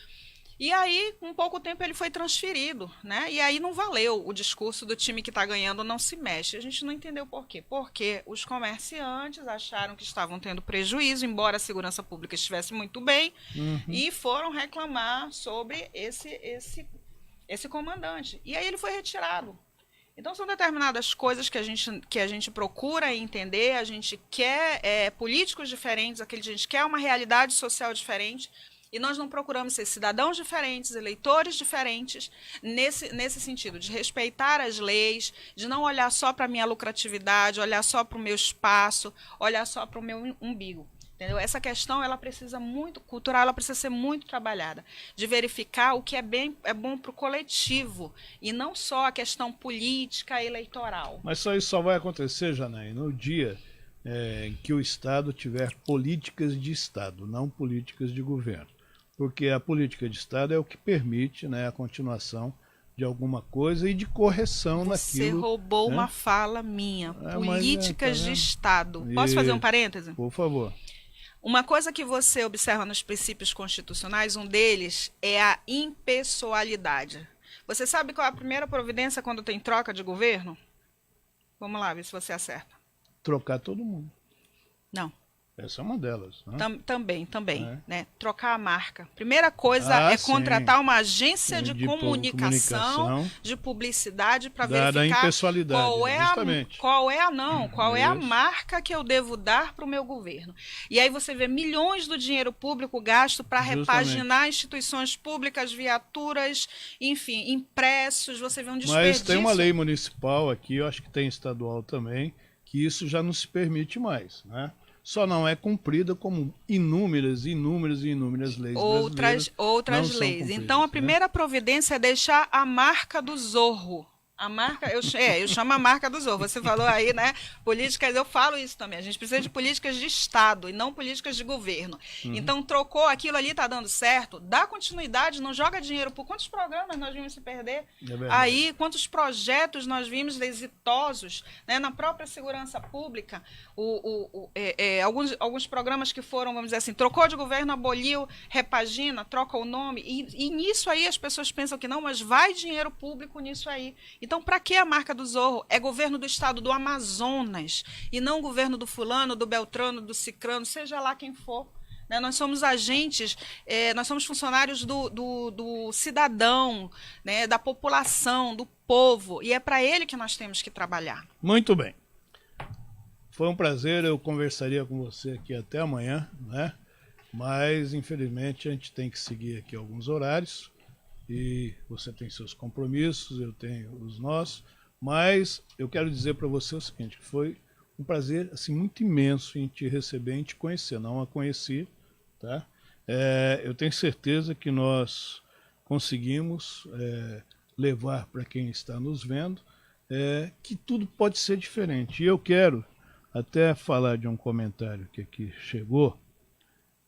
E aí, com pouco tempo, ele foi transferido, né? E aí não valeu o discurso do time que está ganhando não se mexe. A gente não entendeu por quê. Porque os comerciantes acharam que estavam tendo prejuízo, embora a segurança pública estivesse muito bem, e foram reclamar sobre esse comandante. E aí ele foi retirado. Então, são determinadas coisas que a gente procura entender, a gente quer políticos diferentes, a gente quer uma realidade social diferente, e nós não procuramos ser cidadãos diferentes, eleitores diferentes, nesse sentido, de respeitar as leis, de não olhar só para a minha lucratividade, olhar só para o meu espaço, olhar só para o meu umbigo. Entendeu? Essa questão ela precisa muito cultural, ela precisa ser muito trabalhada, de verificar o que é bom para o coletivo e não só a questão política eleitoral. Mas isso só vai acontecer, Janaína, no dia em que o Estado tiver políticas de Estado, não políticas de governo. Porque a política de Estado é o que permite, né, a continuação de alguma coisa e de correção naquilo. Você roubou uma fala minha. Políticas de Estado. Posso fazer um parêntese? Por favor. Uma coisa que você observa nos princípios constitucionais, um deles é a impessoalidade. Você sabe qual é a primeira providência quando tem troca de governo? Vamos lá, ver se você acerta. Trocar todo mundo. Não. Essa é uma delas. Né? Também. Né? Trocar a marca. Primeira coisa contratar uma agência de comunicação, de publicidade, para verificar qual é a marca que eu devo dar para o meu governo. E aí você vê milhões do dinheiro público gasto para repaginar instituições públicas, viaturas, enfim, impressos, você vê um desperdício. Mas tem uma lei municipal aqui, eu acho que tem estadual também, que isso já não se permite mais, né? Só não é cumprida como inúmeras leis outras leis. Então, a primeira providência é deixar a marca do Zorro. A marca, eu chamo a marca do Zorro. Você falou aí, né? Políticas, eu falo isso também. A gente precisa de políticas de Estado e não políticas de governo. Então, trocou aquilo ali, está dando certo, dá continuidade, não joga dinheiro por quantos programas nós vimos se perder? Aí, quantos projetos nós vimos exitosos, né, na própria segurança pública, alguns programas que foram, vamos dizer assim, trocou de governo, aboliu, repagina, troca o nome, e nisso aí as pessoas pensam que não, mas vai dinheiro público nisso aí. Então, para que a marca do Zorro? É governo do estado do Amazonas, e não governo do fulano, do beltrano, do cicrano, seja lá quem for. Né? Nós somos agentes, nós somos funcionários do cidadão, né? Da população, do povo, e é para ele que nós temos que trabalhar. Muito bem. Foi um prazer, eu conversaria com você aqui até amanhã, né? Mas, infelizmente, a gente tem que seguir aqui alguns horários. E você tem seus compromissos, eu tenho os nossos, mas eu quero dizer para você o seguinte, que foi um prazer assim, muito imenso em te receber, em te conhecer, não a conheci, tá? Eu tenho certeza que nós conseguimos levar para quem está nos vendo que tudo pode ser diferente. E eu quero até falar de um comentário que aqui chegou,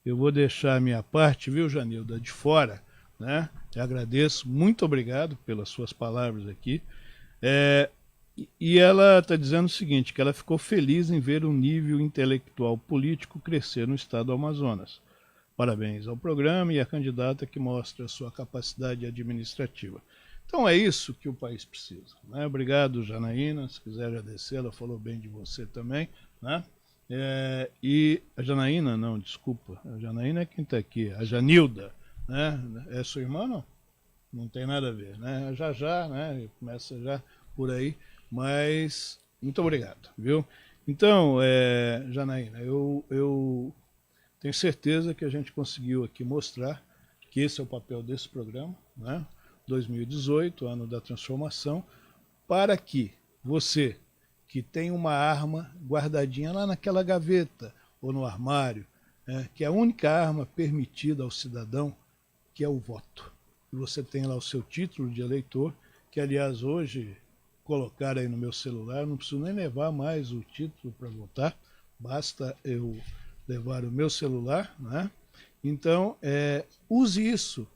eu vou deixar a minha parte, viu, Janilda, de fora, né? Eu agradeço, muito obrigado pelas suas palavras aqui. E ela está dizendo o seguinte, que ela ficou feliz em ver o nível intelectual político crescer no estado do Amazonas. Parabéns ao programa e à candidata que mostra a sua capacidade administrativa. Então é isso que o país precisa. Né? Obrigado, Janaína, se quiser agradecer, ela falou bem de você também. Né? E a Janaína, não, desculpa, a Janaína é quem está aqui, a Janilda. Né? É sua irmã, não? Não tem nada a ver, né? Já, né? Começa já por aí, mas muito obrigado, viu? Então, Janaína, eu tenho certeza que a gente conseguiu aqui mostrar que esse é o papel desse programa, né? 2018, ano da transformação, para que você, que tem uma arma guardadinha lá naquela gaveta ou no armário, que é a única arma permitida ao cidadão, que é o voto. E você tem lá o seu título de eleitor, que aliás hoje colocar aí no meu celular, não preciso nem levar mais o título para votar, basta eu levar o meu celular, né? Então, use isso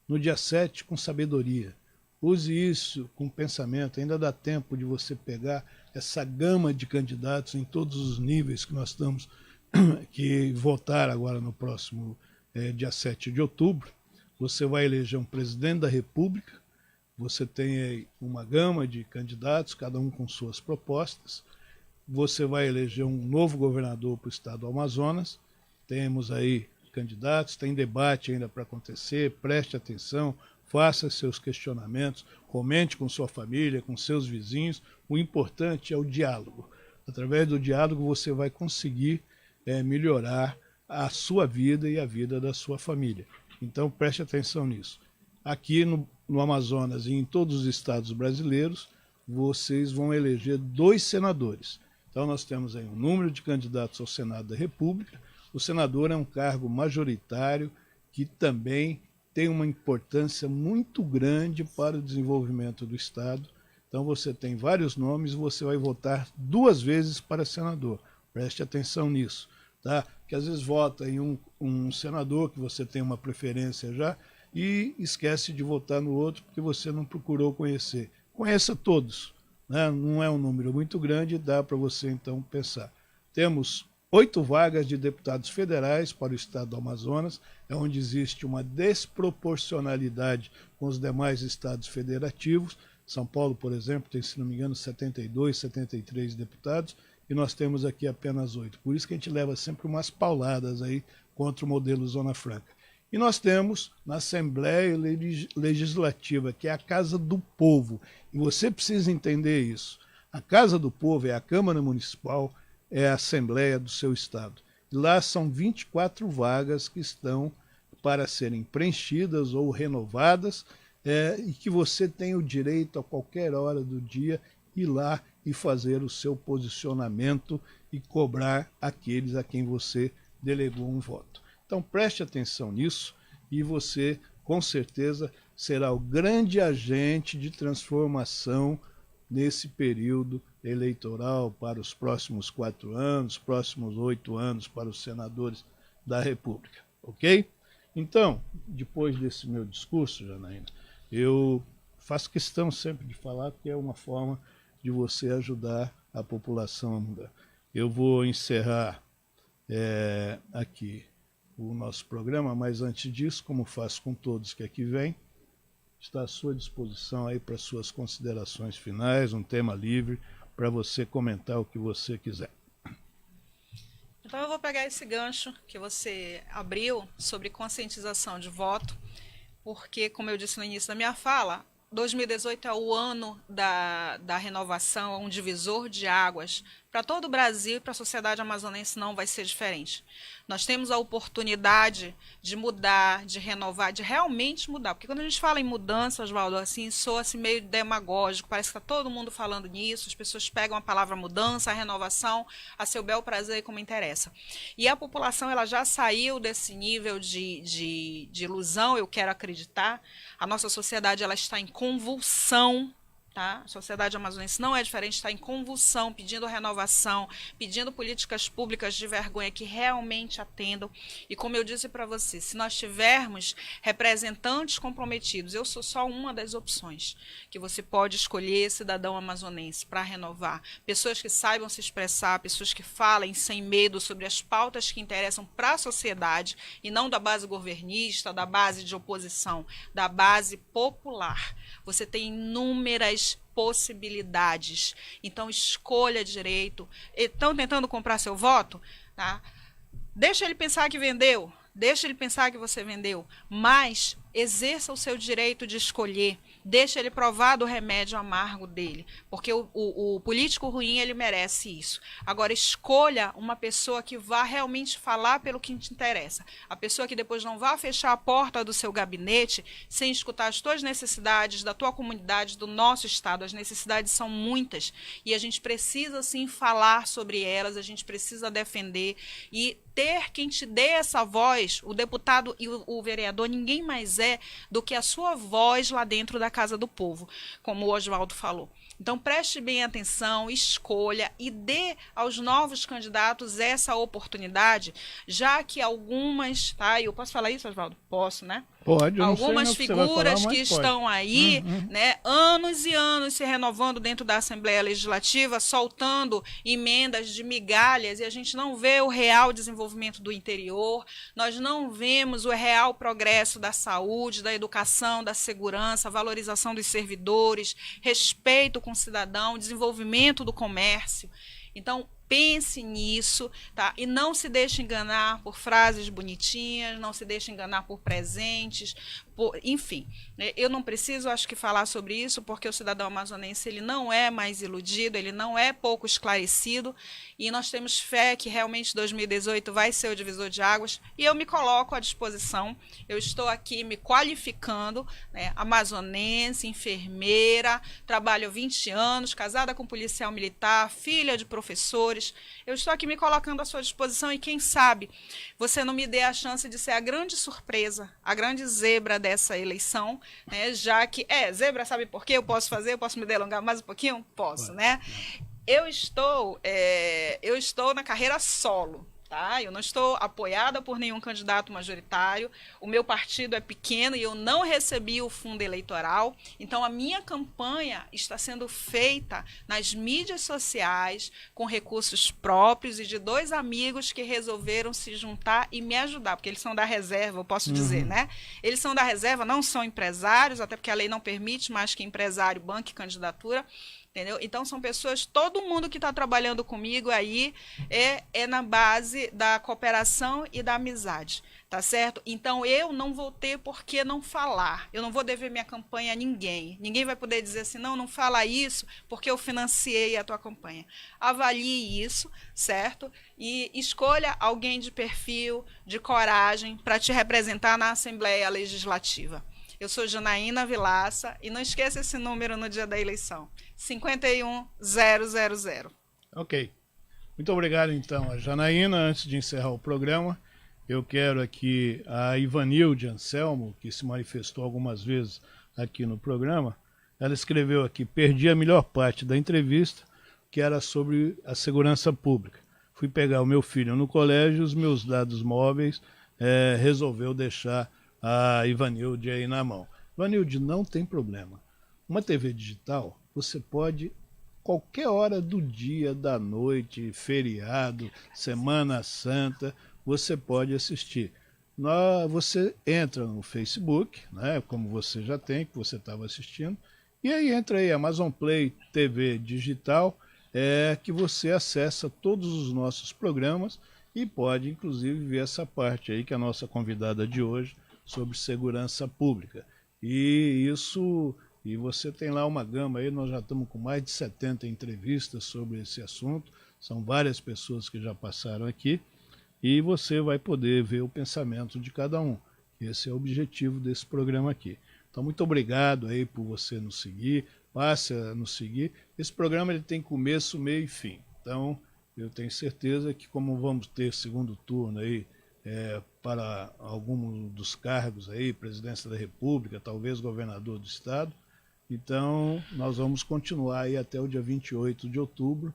no dia 7 com sabedoria. Use isso com pensamento. Ainda dá tempo de você pegar essa gama de candidatos em todos os níveis que nós estamos que votar agora no próximo dia 7 de outubro. Você vai eleger um presidente da República. Você tem aí uma gama de candidatos, cada um com suas propostas. Você vai eleger um novo governador para o estado do Amazonas. Temos aí candidatos, tem debate ainda para acontecer, preste atenção, faça seus questionamentos, comente com sua família, com seus vizinhos. O importante é o diálogo. Através do diálogo você vai conseguir melhorar a sua vida e a vida da sua família. Então preste atenção nisso. Aqui no Amazonas e em todos os estados brasileiros, vocês vão eleger 2 senadores. Então nós temos aí um número de candidatos ao Senado da República. O senador é um cargo majoritário que também tem uma importância muito grande para o desenvolvimento do Estado. Então você tem vários nomes, você vai votar 2 vezes para senador. Preste atenção nisso, tá? Porque às vezes vota em um senador que você tem uma preferência já e esquece de votar no outro porque você não procurou conhecer. Conheça todos, né? Não é um número muito grande, dá para você então pensar. Temos 8 vagas de deputados federais para o estado do Amazonas, é onde existe uma desproporcionalidade com os demais estados federativos. São Paulo, por exemplo, tem, se não me engano, 72, 73 deputados, e nós temos aqui apenas 8. Por isso que a gente leva sempre umas pauladas aí contra o modelo Zona Franca. E nós temos na Assembleia Legislativa, que é a Casa do Povo, e você precisa entender isso. A Casa do Povo é a Câmara Municipal, é a Assembleia do seu estado. E lá são 24 vagas que estão para serem preenchidas ou renovadas, e que você tem o direito a qualquer hora do dia ir lá e fazer o seu posicionamento e cobrar aqueles a quem você delegou um voto. Então preste atenção nisso e você com certeza será o grande agente de transformação nesse período eleitoral para os próximos 4 anos, próximos 8 anos para os senadores da República, ok? Então, depois desse meu discurso, Janaína, eu faço questão sempre de falar que é uma forma de você ajudar a população a mudar. Eu vou encerrar aqui o nosso programa, mas antes disso, como faço com todos que aqui vêm, está à sua disposição aí para suas considerações finais, um tema livre, para você comentar o que você quiser. Então eu vou pegar esse gancho que você abriu sobre conscientização de voto, porque, como eu disse no início da minha fala, 2018 é o ano da renovação, é um divisor de águas para todo o Brasil e para a sociedade amazonense não vai ser diferente. Nós temos a oportunidade de mudar, de renovar, de realmente mudar. Porque quando a gente fala em mudança, Oswaldo, assim, soa-se meio demagógico, parece que está todo mundo falando nisso, as pessoas pegam a palavra mudança, a renovação, a seu bel prazer e como interessa. E a população ela já saiu desse nível de ilusão, eu quero acreditar. A nossa sociedade ela está em convulsão. Tá? A sociedade amazonense não é diferente, está em convulsão, pedindo renovação, pedindo políticas públicas de vergonha que realmente atendam. E como eu disse para você, se nós tivermos representantes comprometidos, eu sou só uma das opções que você pode escolher, cidadão amazonense, para renovar. Pessoas que saibam se expressar, pessoas que falem sem medo sobre as pautas que interessam para a sociedade e não da base governista, da base de oposição, da base popular. Você tem inúmeras possibilidades. Então, escolha direito. Estão tentando comprar seu voto? Tá? Deixa ele pensar que vendeu. Deixa ele pensar que você vendeu. Mas exerça o seu direito de escolher. deixa ele provar do remédio amargo dele, porque o político ruim, ele merece isso. Agora, escolha uma pessoa que vá realmente falar pelo que te interessa. A pessoa que depois não vá fechar a porta do seu gabinete sem escutar as tuas necessidades, da tua comunidade, do nosso estado. As necessidades são muitas e a gente precisa, sim, falar sobre elas, a gente precisa defender e ter quem te dê essa voz. O deputado e o vereador ninguém mais é do que a sua voz lá dentro da Casa do Povo, como o Oswaldo falou. Então, preste bem atenção, escolha e dê aos novos candidatos essa oportunidade, já que algumas, tá? Eu posso falar isso, Oswaldo? Posso, né? Pode, eu algumas não sei, né, figuras falar, que estão aí, né, anos e anos se renovando dentro da Assembleia Legislativa, soltando emendas de migalhas, e a gente não vê o real desenvolvimento do interior, nós não vemos o real progresso da saúde, da educação, da segurança, valorização dos servidores, respeito com o cidadão, desenvolvimento do comércio. Então, pense nisso, tá? E não se deixe enganar por frases bonitinhas, não se deixe enganar por presentes, enfim. Eu não preciso, acho que, falar sobre isso, porque o cidadão amazonense, ele não é mais iludido, ele não é pouco esclarecido, e nós temos fé que realmente 2018 vai ser o divisor de águas, e eu me coloco à disposição. Eu estou aqui me qualificando, né, amazonense, enfermeira, trabalho há 20 anos, casada com policial militar, filha de professores. Eu estou aqui me colocando à sua disposição e quem sabe você não me dê a chance de ser a grande surpresa, a grande zebra dessa eleição, né? Já que, zebra, sabe por quê? Eu posso me delongar mais um pouquinho? Posso, né? Eu estou na carreira solo. Tá? Eu não estou apoiada por nenhum candidato majoritário, o meu partido é pequeno e eu não recebi o fundo eleitoral, então a minha campanha está sendo feita nas mídias sociais, com recursos próprios e de 2 amigos que resolveram se juntar e me ajudar, porque eles são da reserva, eu posso dizer, né? Eles são da reserva, não são empresários, até porque a lei não permite mais que empresário banque candidatura. Entendeu? Então, são pessoas, todo mundo que está trabalhando comigo aí é na base da cooperação e da amizade, tá certo? Então, eu não vou ter por que não falar, eu não vou dever minha campanha a ninguém. Ninguém vai poder dizer assim, não fala isso porque eu financiei a tua campanha. Avalie isso, certo? E escolha alguém de perfil, de coragem, para te representar na Assembleia Legislativa. Eu sou Janaína Vilaça e não esqueça esse número no dia da eleição, 51000. Ok. Muito obrigado, então, a Janaína. Antes de encerrar o programa, eu quero aqui a Ivanilde Anselmo, que se manifestou algumas vezes aqui no programa. Ela escreveu aqui: perdi a melhor parte da entrevista, que era sobre a segurança pública. Fui pegar o meu filho no colégio, os meus dados móveis, resolveu deixar a Ivanilde aí na mão. Ivanilde, não tem problema. Uma TV digital, você pode, qualquer hora do dia, da noite, feriado, Semana Santa, você pode assistir. Você entra no Facebook, né, como você já tem, que você estava assistindo, e aí entra aí, Amazon Play TV Digital, que você acessa todos os nossos programas e pode, inclusive, ver essa parte aí que a nossa convidada de hoje sobre segurança pública. E você tem lá uma gama aí, nós já estamos com mais de 70 entrevistas sobre esse assunto, são várias pessoas que já passaram aqui, e você vai poder ver o pensamento de cada um. Esse é o objetivo desse programa aqui. Então, muito obrigado aí por você nos seguir, passe a nos seguir. Esse programa ele tem começo, meio e fim. Então, eu tenho certeza que, como vamos ter segundo turno aí, para algum dos cargos aí, presidência da República, talvez governador do estado. Então, nós vamos continuar aí até o dia 28 de outubro,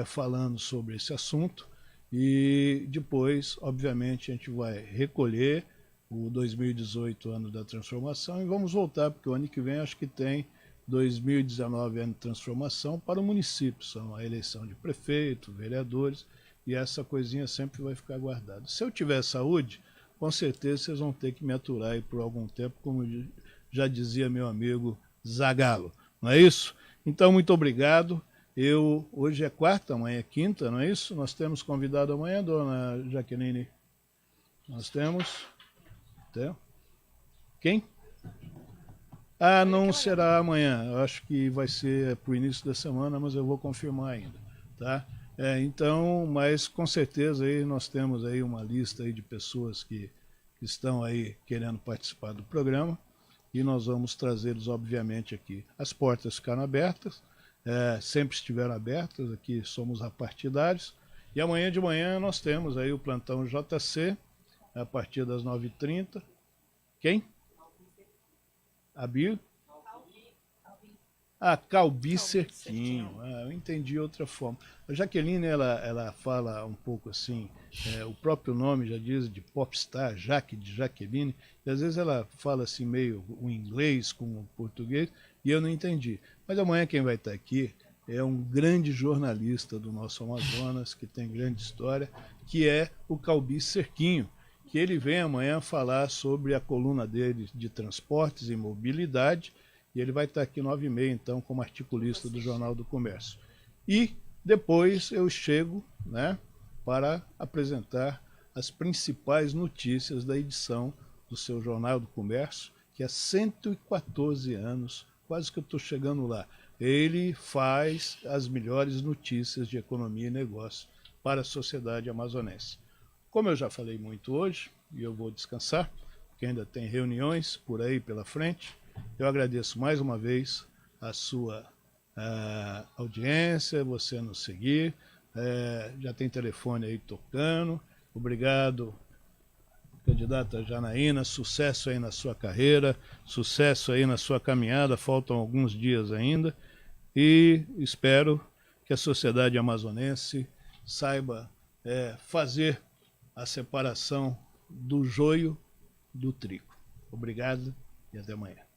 falando sobre esse assunto. E depois, obviamente, a gente vai recolher o 2018, ano da transformação, e vamos voltar, porque o ano que vem acho que tem 2019, ano de transformação, para o município. São a eleição de prefeito, vereadores, e essa coisinha sempre vai ficar guardada. Se eu tiver saúde, com certeza vocês vão ter que me aturar aí por algum tempo, como já dizia meu amigo Zagallo. Não é isso? Então, muito obrigado. Hoje é quarta, amanhã é quinta, não é isso? Nós temos convidado amanhã, dona Jaqueline. Nós temos... Quem? Ah, não será amanhã. Eu acho que vai ser para o início da semana, mas eu vou confirmar ainda, tá? Então, mas com certeza aí nós temos aí uma lista aí de pessoas que estão aí querendo participar do programa e nós vamos trazê-los, obviamente, aqui. As portas ficaram abertas, sempre estiveram abertas, aqui somos apartidários. E amanhã de manhã nós temos aí o plantão JC, a partir das 9h30. Quem? Abir? Calbi Cerquinho. Eu entendi outra forma. A Jaqueline, ela fala um pouco assim, o próprio nome já diz de popstar, Jaque, de Jaqueline, e às vezes ela fala assim meio o inglês com o português, e eu não entendi. Mas amanhã quem vai estar aqui é um grande jornalista do nosso Amazonas, que tem grande história, que é o Calbi Cerquinho, que ele vem amanhã falar sobre a coluna dele de transportes e mobilidade, e ele vai estar aqui 9h30, então, como articulista do Jornal do Comércio. E depois eu chego, né, para apresentar as principais notícias da edição do seu Jornal do Comércio, que há 114 anos, quase que eu estou chegando lá, ele faz as melhores notícias de economia e negócio para a sociedade amazonense. Como eu já falei muito hoje, e eu vou descansar, porque ainda tem reuniões por aí pela frente, eu agradeço mais uma vez a sua audiência, você nos seguir, já tem telefone aí tocando. Obrigado, candidata Janaína, sucesso aí na sua carreira, sucesso aí na sua caminhada, faltam alguns dias ainda, e espero que a sociedade amazonense saiba fazer a separação do joio do trigo. Obrigado e até amanhã.